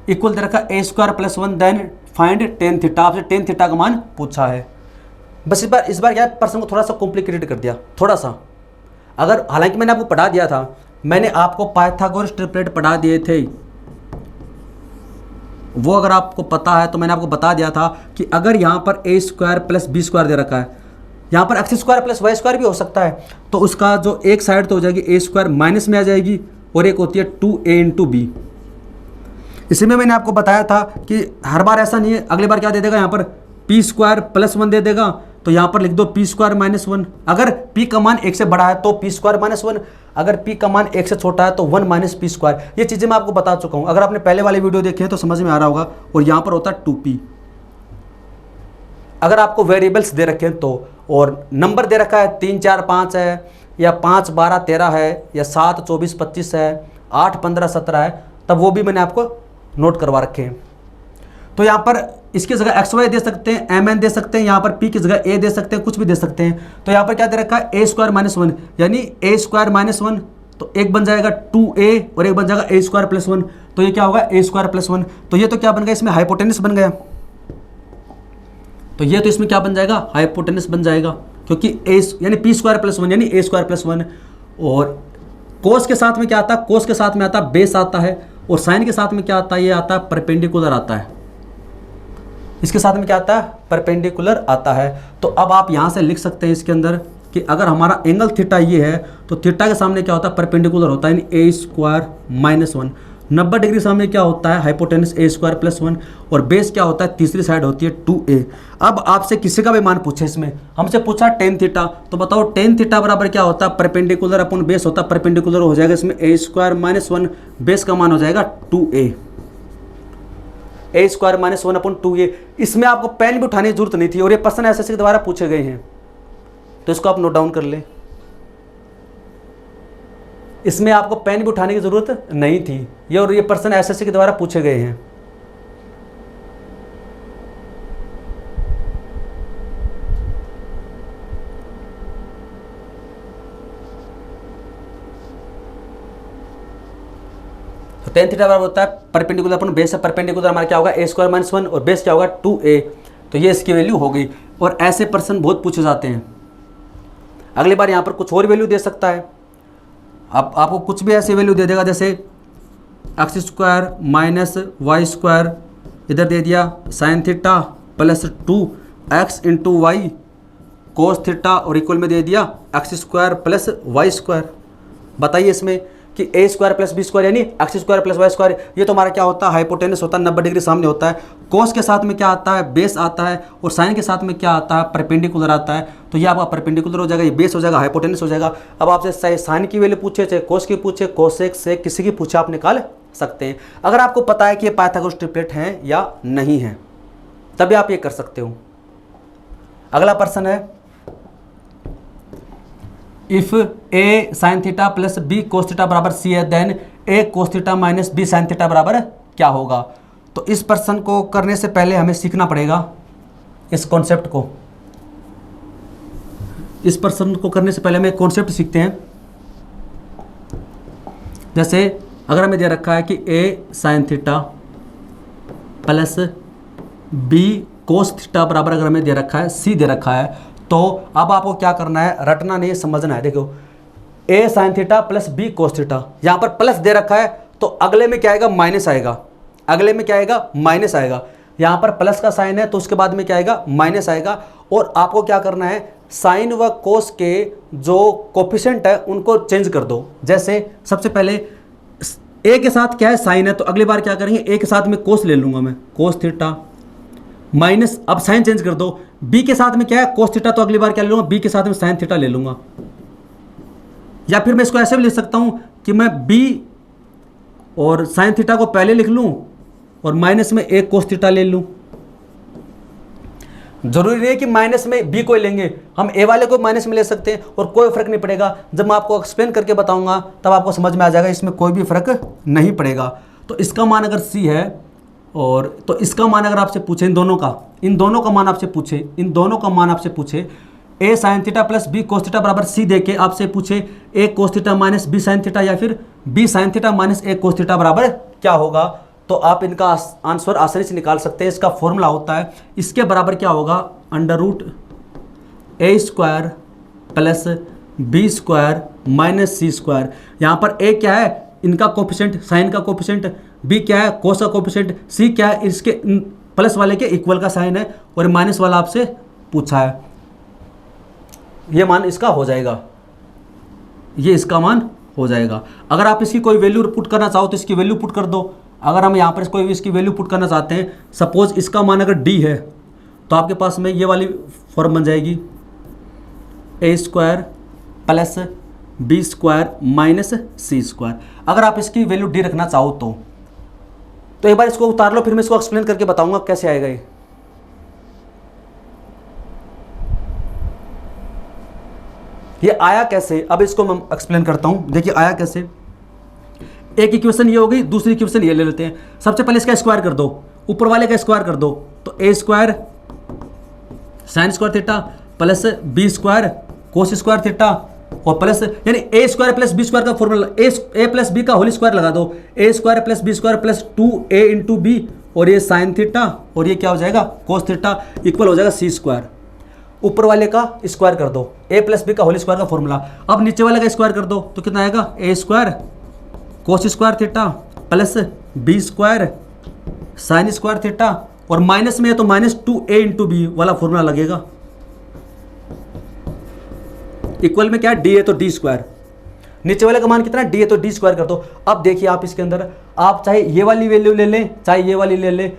equal दे रखा है a² + 1 then find tan theta. आपसे टेन थीटा का मान पूछा है। बस इस बार क्या है, प्रश्न को थोड़ा सा कॉम्प्लिकेटेड कर दिया, थोड़ा सा। अगर हालांकि मैंने आपको पढ़ा दिया था, मैंने आपको पाइथागोरस ट्रिपलेट पढ़ा दिए थे, वो अगर आपको पता है तो मैंने आपको बता दिया था कि अगर यहाँ पर a² + b² दे रखा है, यहाँ पर x² + y² भी हो सकता है, तो उसका जो एक साइड तो हो जाएगी a² माइनस में आ जाएगी, और एक होती है 2a इंटू बी। इसी में मैंने आपको बताया था कि हर बार ऐसा नहीं है, अगली बार क्या दे देगा, यहाँ पर p² + 1 दे देगा, तो यहाँ पर लिख दो p² - 1। अगर p का मान 1 से बड़ा है तो p² - 1, अगर p का मान 1 से छोटा है तो 1 - p²। ये चीज़ें मैं आपको बता चुका हूँ, अगर आपने पहले वाली वीडियो देखी है तो समझ में आ रहा होगा। और यहाँ पर होता है 2p। अगर आपको वेरिएबल्स दे रखे हैं तो, और नंबर दे रखा है 3, 4, 5 है, या 5, 12, 13 है, या 7, 24, 25 है, 8, 15, 17 है, तब वो भी मैंने आपको नोट करवा रखे हैं। तो यहाँ पर इसकी जगह xy दे सकते हैं, mn दे सकते हैं, यहाँ पर p की जगह a दे सकते हैं, कुछ भी दे सकते हैं। तो यहाँ पर क्या दे रखा है a² - 1, यानी a² - 1, तो एक बन जाएगा 2a और एक बन जाएगा a² + 1, तो ये क्या होगा a² + 1। तो ये तो क्या बन गया, इसमें हाइपोटेनस बन गया, तो ये तो इसमें क्या बन जाएगा, हाइपोटेनस बन जाएगा, क्योंकि a यानी p² + 1 यानी a² + 1। और कोस के साथ में क्या आता है, कोस के साथ में आता है बेस आता है, और साइन के साथ में क्या आता है, ये आता है परपेंडिकुलर आता है। इसके साथ में क्या आता है, परपेंडिकुलर आता है। तो अब आप यहाँ से लिख सकते हैं इसके अंदर कि अगर हमारा एंगल थीटा ये है, तो थीटा के सामने क्या होता है, परपेंडिकुलर होता है, यानी a² - 1। 90 डिग्री सामने क्या होता है, हाइपोटेनस a² + 1, और बेस क्या होता है, तीसरी साइड होती है 2a। अब आपसे किसी का भी मान पूछे, इसमें हमसे पूछा टेन थीटा, तो बताओ टेन थीटा बराबर क्या होता है, परपेंडिकुलर अपॉन बेस होता है, परपेंडिकुलर हो जाएगा इसमें a² - 1, बेस का मान हो जाएगा 2a, a² - 1 अपॉन 2a। इसमें आपको पेन भी उठाने की जरूरत नहीं थी, और ये प्रश्न एसएससी के द्वारा पूछे गए हैं, तो इसको आप नोट डाउन कर ले। इसमें आपको पेन भी उठाने की जरूरत नहीं थी, ये प्रश्न एसएससी के द्वारा पूछे गए हैं। तो टेन थीटा बराबर होता है परपेंडिकुलर अपन बेस है, परपेंडिकुलर हमारा क्या होगा a² - 1, और बेस क्या होगा 2a, तो ये इसकी वैल्यू हो गई। और ऐसे प्रश्न बहुत पूछे जाते हैं। अगली बार यहाँ पर कुछ और वैल्यू दे सकता है, आपको कुछ भी ऐसी वैल्यू दे देगा, जैसे x² - y², इधर दे दिया sine theta plus 2x into Y cos theta, और इक्वल में दे दिया x² + y²। बताइए इसमें कि a² + b² यानी x² + y², ये तो हमारा क्या होता है, हाइपोटेनस होता है, 90 डिग्री सामने होता है। कोस के साथ में क्या आता है, बेस आता है, और साइन के साथ में क्या आता है, परपेंडिकुलर आता है। तो ये आपका परपेंडिकुलर हो जाएगा, ये बेस हो जाएगा, हाइपोटेनस हो जाएगा। अब आपसे साइन की वैल्यू पूछे, चाहे कोस की पूछे, कोसेक से किसी की पूछे, आप निकाल सकते हैं, अगर आपको पता है कि ये पाइथागोरस ट्रिपलेट हैं या नहीं है, तभी आप ये कर सकते हो। अगला प्रश्न है, if a sin theta plus b cos theta बराबर c है, then a cos theta minus b sin theta बराबर क्या होगा। तो इस प्रश्न को करने से पहले हमें सीखना पड़ेगा इस कॉन्सेप्ट को। इस प्रश्न को करने से पहले हमें कॉन्सेप्ट सीखते हैं। जैसे अगर हमें दे रखा है कि a sin theta plus b cos theta बराबर, अगर हमें दे रखा है c दे रखा है, तो अब आपको क्या करना है, रटना नहीं, समझना है। देखो a sin theta plus b cos theta, यहाँ पर प्लस दे रखा है, तो अगले में क्या आएगा, माइनस आएगा। अगले में क्या आएगा, माइनस आएगा। यहाँ पर प्लस का साइन है, तो उसके बाद में क्या आएगा, माइनस आएगा। और आपको क्या करना है, साइन व कोस के जो कोफिशिएंट है उनको चेंज कर दो। जैसे सबसे पहले ए के साथ क्या है, साइन है, तो अगली बार क्या करेंगे, ए के साथ में कोस ले लूंगा मैं, कोस थीटा माइनस, अब साइन चेंज कर दो। बी के साथ में क्या है, कोस थीटा, तो अगली बार क्या ले लूंगा, बी के साथ में साइन थीटा ले लूंगा। या फिर मैं इसको ऐसे भी लिख सकता हूं कि मैं बी और साइन थीटा को पहले लिख लूं और माइनस में एक कोस थीटा ले लूं। जरूरी नहीं है कि माइनस में बी को लेंगे, हम ए वाले को माइनस में ले सकते हैं और कोई फर्क नहीं पड़ेगा। जब मैं आपको एक्सप्लेन करके बताऊंगा तब आपको समझ में आ जाएगा, इसमें कोई भी फर्क नहीं पड़ेगा। तो इसका मान अगर सी है और तो इसका मान अगर आपसे पूछे इन दोनों का मान आपसे पूछे A sine theta plus B cos theta बराबर सी देके आपसे पूछे A cos theta minus B sine theta या फिर B sine theta minus A cos theta बराबर क्या होगा, तो आप इनका आंसर आसानी से निकाल सकते हैं। इसका फॉर्मूला होता है, इसके बराबर क्या होगा, under root A square plus B square minus C square. यहाँ पर ए क्या है, इनका कोफिशिएंट साइन का कोफिशिएंट, बी क्या है कोस का कोफिशिएंट, सी क्या है इसके प्लस वाले के इक्वल का साइन है और माइनस वाला आपसे पूछा है। ये मान इसका हो जाएगा, ये इसका मान हो जाएगा। अगर आप इसकी कोई वैल्यू पुट करना चाहो तो इसकी वैल्यू पुट कर दो। अगर हम यहाँ पर कोई इसकी वैल्यू पुट करना चाहते हैं, सपोज इसका मान अगर डी है तो आपके पास में ये वाली फॉर्म बन जाएगी A square plus B square minus C square. अगर आप इसकी वैल्यू डी रखना चाहो तो एक बार इसको उतार लो, फिर मैं इसको एक्सप्लेन करके बताऊंगा कैसे आएगा ये आया कैसे। अब इसको मैं एक्सप्लेन करता हूं, देखिए आया कैसे। एक इक्वेशन ये हो गई, दूसरी इक्वेशन ये ले लेते हैं। सबसे पहले इसका स्क्वायर कर दो, ऊपर वाले का स्क्वायर कर दो, तो A square sine square theta plus B square cos square theta और प्लस यानी A square plus B square का फॉर्मूला ए प्लस बी का होल स्क्वायर लगा दो, A square plus B square plus 2a into B और ये sine theta और ये क्या हो जाएगा कोस थीटा इक्वल हो जाएगा सी स्क्वायर। ऊपर वाले का स्क्वायर कर दो, ए प्लस बी का होल स्क्वायर का फॉर्मूला। अब नीचे वाले का स्क्वायर कर दो तो कितना आएगा, A square cos square theta plus B square sine square theta और माइनस में है तो माइनस 2a इंटू बी वाला फॉर्मूला लगेगा। इक्वल में क्या है, डी है तो डी स्क्वायर, नीचे वाले का मान कितना डी है तो डी स्क्वायर कर दो। अब देखिए आप इसके अंदर आप चाहे ये वाली वैल्यू ले लें चाहे ये वाली ले लें,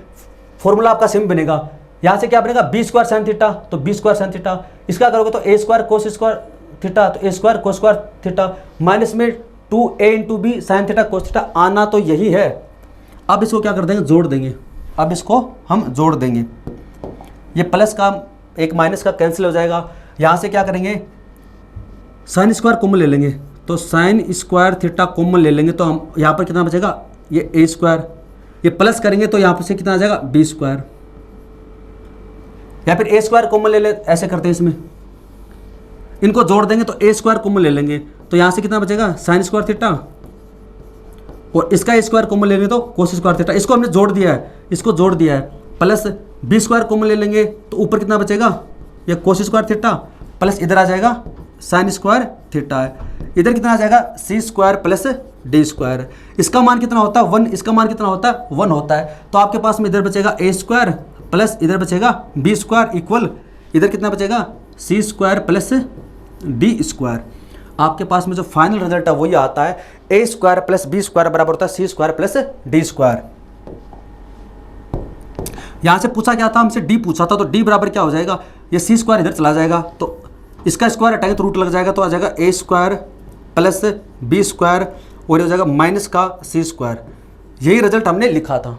फॉर्मूला आपका सेम बनेगा। यहाँ से क्या बनेगा, बी स्क्वायर साइन थीटा तो बी स्क्वायर साइन थीटा, इसका करोगे तो A square cos square theta तो A square cos square theta minus में 2a into B sine theta cos theta. आना तो यही है। अब इसको क्या कर देंगे, जोड़ देंगे। अब इसको हम जोड़ देंगे, ये प्लस का एक माइनस का कैंसिल हो जाएगा। यहाँ से क्या करेंगे, साइन स्क्वायर कॉमन ले लेंगे तो साइन स्क्वायर थीटा कॉमन ले लेंगे तो हम यहाँ पर कितना बचेगा, ये ए स्क्वायर, ये प्लस करेंगे तो यहाँ पर से कितना आ जाएगा बी स्क्वायर, या फिर ए स्क्वायर कॉमन ले ले, ऐसे करते हैं इसमें इनको जोड़ देंगे तो ए स्क्वायर कॉमन ले लेंगे तो यहाँ से कितना बचेगा साइन स्क्वायर थीटा और इसका ए स्क्वायर कॉमन लेंगे तो कोस स्क्वायर थीटा। इसको हमने जोड़ दिया है, इसको जोड़ दिया है, प्लस बी स्क्वायर कॉमन ले लेंगे तो ऊपर कितना बचेगा, ये कोस स्क्वायर थीटा प्लस इधर आ जाएगा साइन स्क्वायर थीटा है, इधर कितना आ जाएगा सी स्क्वायर प्लस डी स्क्वायर। इसका मान कितना होता है 1, इसका मान कितना होता है 1 होता है। तो आपके पास में इधर बचेगा ए स्क्वायर प्लस इधर बचेगा बी स्क्वायर इक्वल इधर कितना बचेगा सी स्क्वायर प्लस डी स्क्वायर। आपके पास में जो फाइनल रिजल्ट है वही आता है, A square plus B square बराबर होता है C square plus D square. यहां से पूछा क्या था, हमसे डी पूछा था, तो डी बराबर क्या हो जाएगा, ये सी स्क्वायर इधर चला जाएगा तो इसका स्क्वायर हटाएंगे तो रूट लग जाएगा तो आ जाएगा ए स्क्वायर प्लस बी स्क्वायर और ये हो जाएगा माइनस का सी स्क्वायर। यही रिजल्ट हमने लिखा था।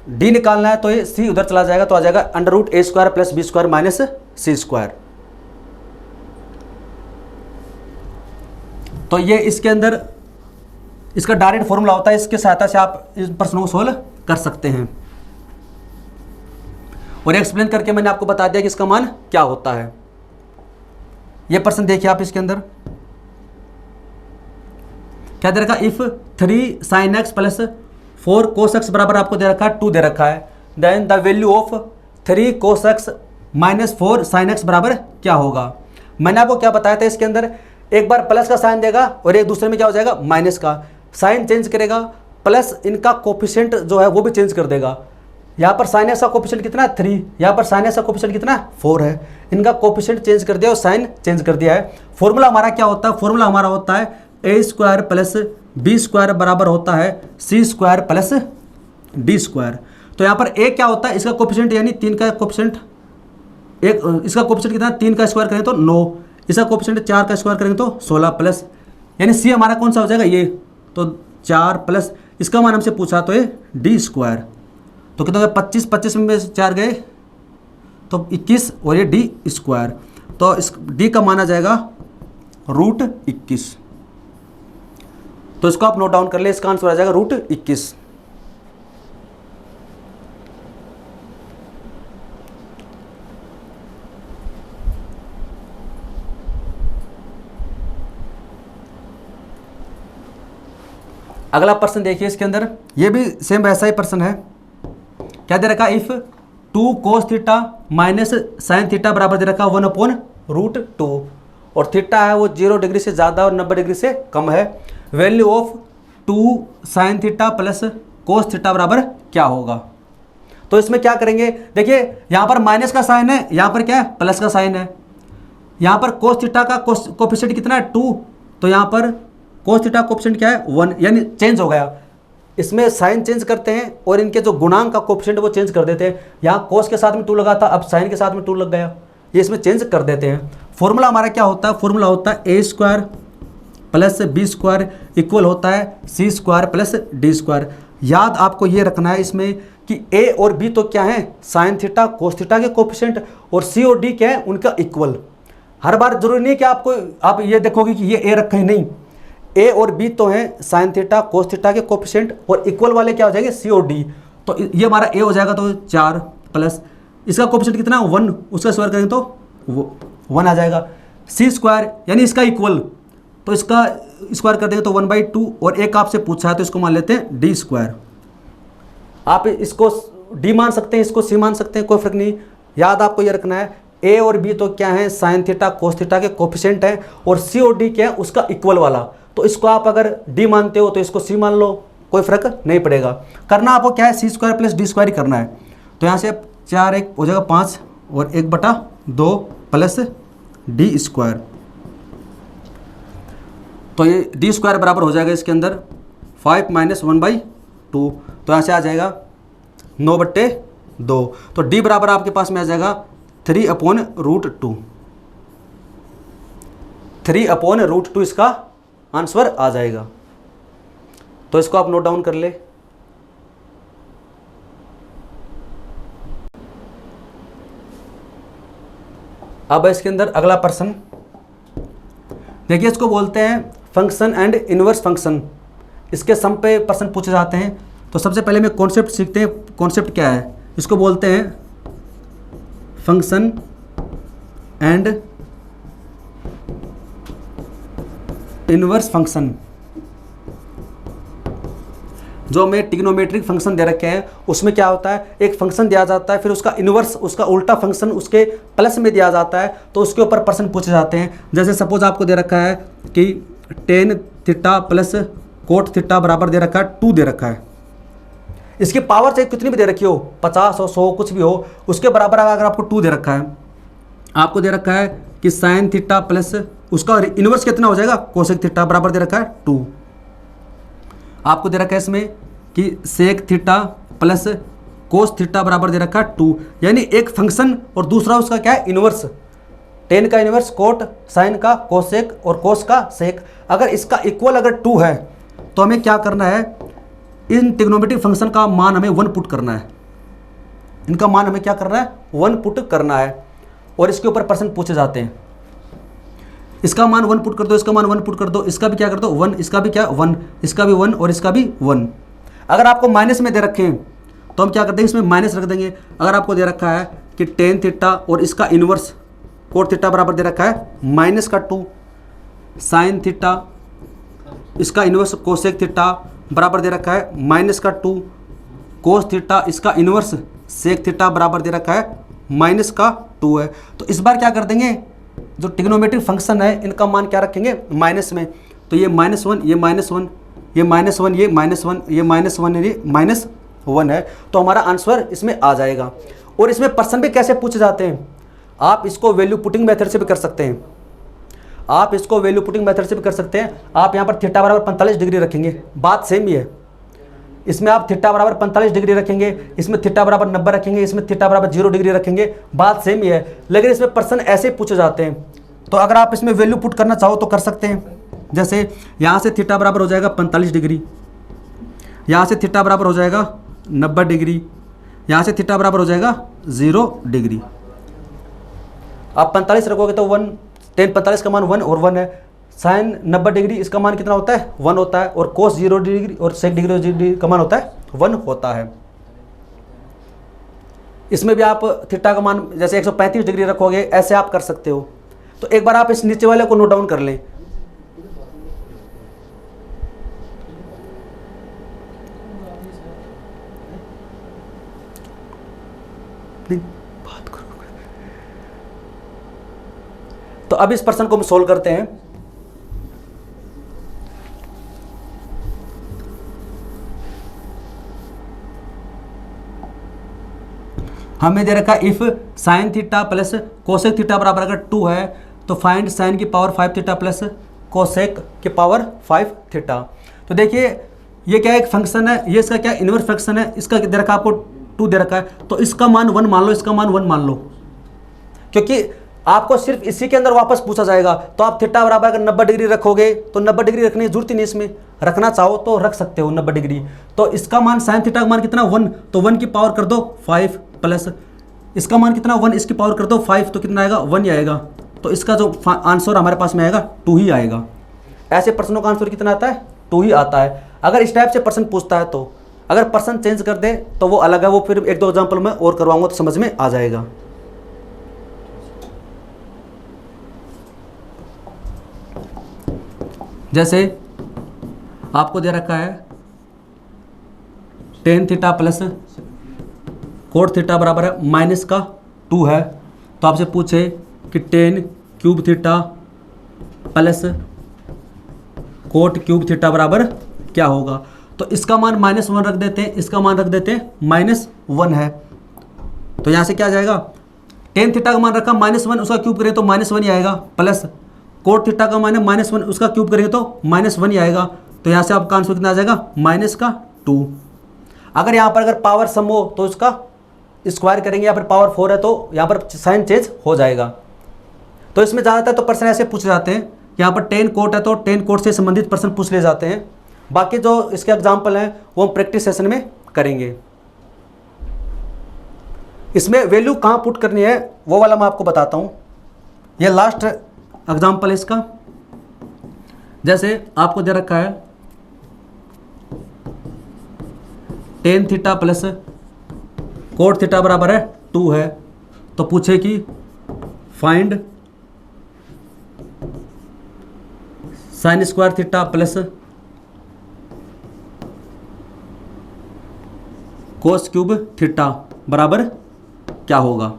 डी निकालना है तो ये सी उधर चला जाएगा तो आ जाएगा under root A square plus B square minus C square. तो ये इसके अंदर इसका डायरेक्ट फॉर्मूला होता है, इसके सहायता से आप इस प्रश्नों को सोल्व कर सकते हैं। और एक्सप्लेन करके मैंने आपको बता दिया कि इसका मान क्या होता है। ये प्रश्न देखिए आप, इसके अंदर क्या दे रखा, if 3 sin x plus 4 cos x बराबर आपको दे रखा है 2 दे रखा है, then the value of 3 cos x minus 4 sin x बराबर क्या होगा। मैंने आपको क्या बताया था, इसके अंदर एक बार प्लस का साइन देगा और एक दूसरे में क्या हो जाएगा माइनस का, साइन चेंज करेगा प्लस इनका कोफिशिएंट जो है वो भी चेंज कर देगा। यहाँ पर साइन एक्स का कोफिशिएंट कितना है 3, यहाँ पर साइन एक्स का कोफिशिएंट कितना है 4 है। इनका कोफिशिएंट चेंज कर दिया और साइन चेंज कर दिया है। फॉर्मूला हमारा क्या होता है, फॉर्मूला हमारा होता है A square plus B square बराबर होता है C square plus D square. तो यहाँ पर ए क्या होता है, इसका कोफिशिएंट यानी 3 का कोफिशिएंट, एक इसका कोफिशिएंट कितना 3 का स्क्वायर करें तो 9, इसका कोफिशिएंट 4 का स्क्वायर करेंगे तो 16 प्लस, यानी सी हमारा कौन सा हो जाएगा ये, तो 4 प्लस इसका मान हमसे पूछा तो ये डी स्क्वायर। तो कितना 25, 25 में 4 गए तो 21 और ये डी स्क्वायर। तो इस डी का मान आ जाएगा √21। तो इसको आप नोट डाउन कर ले, इसका आंसर आ जाएगा √21। अगला प्रश्न देखिए, इसके अंदर ये भी सेम वैसा ही प्रश्न है। क्या दे रखा, if 2 cos theta minus sine theta बराबर दे रखा 1/√2 और थीटा है वो 0 डिग्री से ज़्यादा और 90 डिग्री से कम है। Value of 2 sign theta plus cos theta बराबर क्या होगा। तो इसमें क्या करेंगे, देखिए यहाँ पर माइनस का साइन है, यहाँ पर क्या है प्लस का साइन है। यहाँ पर कोस थीटा का कोफिशिएंट कितना है 2, तो यहाँ पर कोस थीटा कोफिशिएंट क्या है 1, यानी चेंज हो गया। इसमें साइन चेंज करते हैं और इनके जो गुणांक का कोफिशिएंट वो चेंज कर देते हैं। यहाँ कोस के साथ में 2 लगा था, अब साइन के साथ में 2 लग गया, ये इसमें चेंज कर देते हैं। फॉर्मूला हमारा क्या होता है, फॉर्मूला होता है A square plus B square equal होता है C square plus D square. याद आपको ये रखना है इसमें कि ए और बी तो क्या है साइन थीटा कोस थीटा के कोफिशिएंट, और सी और डी क्या है उनका इक्वल। हर बार जरूरी नहीं कि आप ये देखोगे कि ये ए रखा है, नहीं, ए और बी तो हैं साइन थीटा कोस थीटा के कोफिशिएंट और इक्वल वाले क्या हो जाएंगे सी और डी। तो ये हमारा ए हो जाएगा तो 4 प्लस इसका कोफिशिएंट कितना 1, उसका स्क्वायर करेंगे तो वो 1 आ जाएगा। सी स्क्वायर यानी इसका इक्वल, तो इसका स्क्वायर कर देंगे तो 1/2 और एक आपसे पूछा है तो इसको मान लेते हैं डी स्क्वायर। आप इसको डी मान सकते हैं, इसको सी मान सकते हैं, कोई फर्क नहीं। याद आपको ये रखना है ए और बी तो क्या है साइन थीटा कोस थीटा के कोफिशिएंट हैं और सी और डी क्या है उसका इक्वल वाला। तो इसको आप अगर डी मानते हो तो इसको सी मान लो, कोई फर्क नहीं पड़ेगा। करना आपको क्या है C square plus D square ही करना है। तो यहाँ से 4 1 हो जाएगा 5 और 1/2 प्लस डी स्क्वायर। तो ये डी स्क्वायर बराबर हो जाएगा इसके अंदर 5 - 1/2, तो यहाँ से आ जाएगा 9/2। तो डी बराबर आपके पास में आ जाएगा 3/√2। 3/√2 इसका आंसर आ जाएगा। तो इसको आप नोट डाउन कर ले। अब इसके अंदर अगला प्रश्न देखिए, इसको बोलते हैं फंक्शन एंड इनवर्स फंक्शन। इसके सम पे प्रश्न पूछे जाते हैं। तो सबसे पहले में कॉन्सेप्ट सीखते हैं। कॉन्सेप्ट क्या है, इसको बोलते हैं फंक्शन एंड इनवर्स फंक्शन। जो हमें ट्रिग्नोमेट्रिक फंक्शन दे रखे हैं उसमें क्या होता है, एक फंक्शन दिया जाता है, फिर उसका इनवर्स उसका उल्टा फंक्शन उसके प्लस में दिया जाता है, तो उसके ऊपर प्रश्न पूछे जाते हैं। जैसे सपोज आपको दे रखा है कि tan theta plus cot theta बराबर दे रखा है 2 दे रखा है। इसकी पावर चाहे कितनी भी दे रखी हो, 50 हो 100 कुछ भी हो, उसके बराबर अगर आपको 2 दे रखा है, आपको दे रखा है कि साइन थीटा प्लस उसका इनवर्स कितना हो जाएगा कोसेक थीटा बराबर दे रखा है 2। आपको दे रखा है इसमें कि sec theta plus cos theta बराबर दे रखा है 2, यानी एक फंक्शन और दूसरा उसका क्या है इनवर्स। टेन का इनवर्स कोट, साइन का कोसेक और कोस का सेक। अगर इसका इक्वल अगर 2 है तो हमें क्या करना है, इन ट्रिग्नोमेट्रिक फंक्शन का मान हमें 1 पुट करना है। इनका मान हमें क्या करना है 1 पुट करना है, और इसके ऊपर प्रश्न पूछे जाते हैं। इसका मान 1 पुट कर दो, इसका मान 1 पुट कर दो, इसका भी क्या कर दो 1, इसका भी क्या 1, इसका भी 1 और इसका भी 1। अगर आपको माइनस में दे रखे हैं तो हम क्या करते हैं इसमें माइनस रख देंगे। अगर आपको दे रखा है कि टेन थीटा और इसका इनवर्स कोट थीटा बराबर दे रखा है -2, साइन थीटा इसका इनवर्स कोसेक थीटा बराबर दे रखा है -2, कोस थीटा इसका इनवर्स सेक थीटा बराबर दे रखा है -2 है। तो इस बार क्या कर देंगे, जो ट्रिग्नोमेट्रिक फंक्शन है इनका मान क्या रखेंगे माइनस में। तो ये -1, ये -1, ये -1, ये -1, ये -1, ये -1, ये 1 है, तो हमारा आंसर इसमें आ जाएगा। और इसमें पर्सन भी कैसे पूछे जाते हैं, आप इसको वैल्यू पुटिंग मेथड से भी कर सकते हैं। आप इसको वैल्यू पुटिंग मेथड से भी कर सकते हैं। आप यहाँ पर थीटा बराबर 45 डिग्री रखेंगे, बात सेम ही है। इसमें आप थीटा बराबर 45 डिग्री रखेंगे, इसमें थीटा बराबर 90 रखेंगे, इसमें थीटा बराबर 0 डिग्री रखेंगे, बात सेम ही है। लेकिन इसमें पर्सन ऐसे पूछे जाते हैं। तो अगर आप इसमें वैल्यू पुट करना चाहो तो कर सकते हैं। जैसे यहाँ से थीटा बराबर हो जाएगा 45 डिग्री, यहाँ से थीटा बराबर हो जाएगा 90 डिग्री, यहाँ से थीटा बराबर हो जाएगा 0 डिग्री। आप 45 रखोगे तो 1 tan 45 का मान 1 और 1 है। साइन 90 डिग्री इसका मान कितना होता है, 1 होता है। और कोस 0 डिग्री और सेक डिग्री का मान होता है 1 होता है। इसमें भी आप थीटा का मान जैसे 135 डिग्री रखोगे, ऐसे आप कर सकते हो। तो एक बार आप इस नीचे वाले को नोट डाउन कर लें। तो अब इस पर्सन को हम सोल्व करते हैं। हमें दे रखा if sign theta plus cosec theta बराबर अगर 2 है तो फाइंड साइन की पावर 5 थीटा प्लस कोसेक की पावर 5 थीटा। तो देखिए ये क्या एक फंक्शन है, ये इसका क्या इनवर्स फंक्शन है। इसका दे रखा आपको 2 दे रखा है, तो इसका मान 1 मान लो, इसका मान 1 मान लो, क्योंकि आपको सिर्फ इसी के अंदर वापस पूछा जाएगा। तो आप थीटा बराबर अगर 90 डिग्री रखोगे तो 90 डिग्री रखने की जरूरत ही नहीं, इसमें रखना चाहो तो रख सकते हो 90 डिग्री। तो इसका मान साइन थीटा का मान कितना 1, तो 1 की पावर कर दो 5 प्लस इसका मान कितना 1, इसकी पावर कर दो 5, तो कितना आएगा 1 ही आएगा। तो इसका जो आंसर हमारे पास में आएगा 2 ही आएगा। ऐसे प्रश्नों का आंसर कितना आता है, 2 ही आता है। अगर इस टाइप से प्रश्न पूछता है तो, अगर पर्सन चेंज कर दे तो वो अलग है, वो फिर 1-2 एग्जाम्पल में और करवाऊंगा तो समझ में आ जाएगा। जैसे आपको दे रखा है tan theta plus cot theta बराबर है माइनस का 2 है, तो आपसे पूछे कि ten cube theta plus coat cube theta बराबर क्या होगा। तो इसका मान -1 रख देते हैं, इसका मान रख देते हैं -1 है। तो यहाँ से क्या आ जाएगा, टेन थीटा का मान रखा -1, उसका क्यूब करें तो -1 ही आएगा, प्लस कोट थीटा का मान है -1, उसका क्यूब करेंगे तो -1 ही आएगा। तो यहाँ से आपका आंसर कितना आ जाएगा -2। अगर यहाँ पर अगर पावर सम हो तो इसका स्क्वायर करेंगे, या फिर पावर 4 है तो यहाँ पर साइन चेंज हो जाएगा। तो इसमें ज़्यादातर तो पर्सन ऐसे पूछे जाते हैं, यहाँ पर टेन कोट है तो टेन कोट से संबंधित पर्सन पूछ ले जाते हैं। बाकी जो इसके एग्जाम्पल हैं वो हम प्रैक्टिस सेशन में करेंगे। इसमें वैल्यू कहाँ पुट करनी है वो वाला मैं आपको बताता हूँ। ये लास्ट एग्जाम्पल है इसका। जैसे आपको दे रखा है tan theta plus cot theta बराबर है 2 है, तो पूछे कि find sign square theta plus cos cube theta बराबर क्या होगा।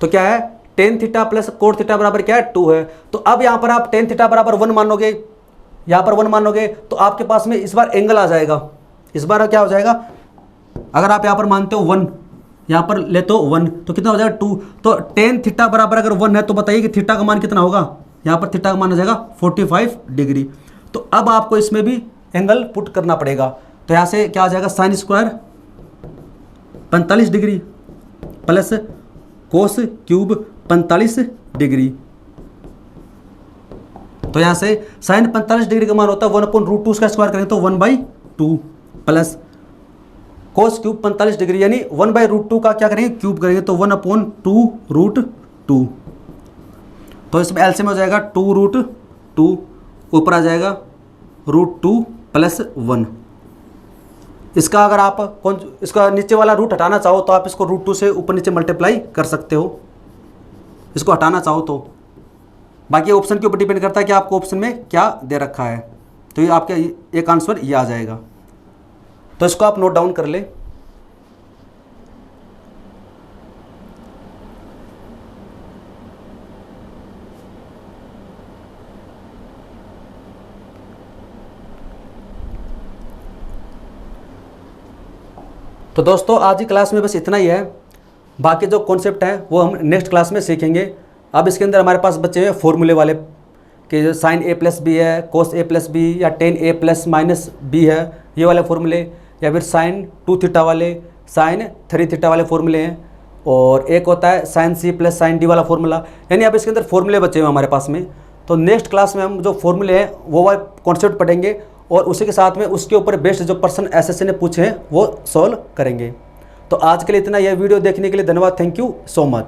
तो क्या है, tan theta plus cot theta बराबर क्या है 2 है। तो अब यहां पर आप टेन थीटा बराबर 1 मानोगे, यहां पर 1 मानोगे तो आपके पास में इस बार एंगल आ जाएगा। इस बार क्या हो जाएगा, अगर आप यहां पर मानते हो 1, यहां पर ले तो 1, तो कितना हो जाएगा 2। तो टेन थीटा बराबर अगर 1 है तो बताइए कि थीटा का मान कितना होगा। यहां पर थीटा का मान हो जाएगा 45 डिग्री। तो अब आपको इसमें भी एंगल पुट करना पड़ेगा। तो यहां से क्या आ जाएगा, sine square 45 degree plus cos cube 45 degree. तो यहां से साइन 45 डिग्री का मान होता है 1/√2, उसका स्क्वायर करेंगे तो 1/2 प्लस कोस क्यूब 45 डिग्री यानी 1/√2 का क्या करेंगे, क्यूब करेंगे तो 1/2√2। तो इसमें एलसीएम हो जाएगा 2√2, ऊपर आ जाएगा √2 + 1। इसका अगर आप इसका नीचे वाला रूट हटाना चाहो तो आप इसको √2 से ऊपर नीचे मल्टीप्लाई कर सकते हो, इसको हटाना चाहो तो। बाकी ऑप्शन के ऊपर डिपेंड करता है कि आपको ऑप्शन में क्या दे रखा है। तो ये आपका एक आंसर ये आ जाएगा। तो इसको आप नोट डाउन कर ले। तो दोस्तों आज की क्लास में बस इतना ही है, बाकी जो कॉन्सेप्ट हैं वो हम नेक्स्ट क्लास में सीखेंगे। अब इसके अंदर हमारे पास बचे हुए फॉर्मूले वाले कि जो साइन ए प्लस बी है, कोस ए प्लस बी या tan A plus minus B है, ये वाले फॉर्मूले, या फिर साइन 2 थीटा वाले, साइन 3 थीटा वाले फॉर्मूले हैं, और एक होता है sine C plus sine D वाला फॉर्मूला। यानी अब इसके अंदर फॉर्मूले बचे हुए हमारे पास में। तो नेक्स्ट क्लास में हम जो फॉर्मूले हैं वो वाले कॉन्सेप्ट पढ़ेंगे, और उसी के साथ में उसके ऊपर बेस्ड जो प्रश्न एसएससी ने पूछे हैं वो सॉल्व करेंगे। तो आज के लिए इतना, यह वीडियो देखने के लिए धन्यवाद। Thank you so much.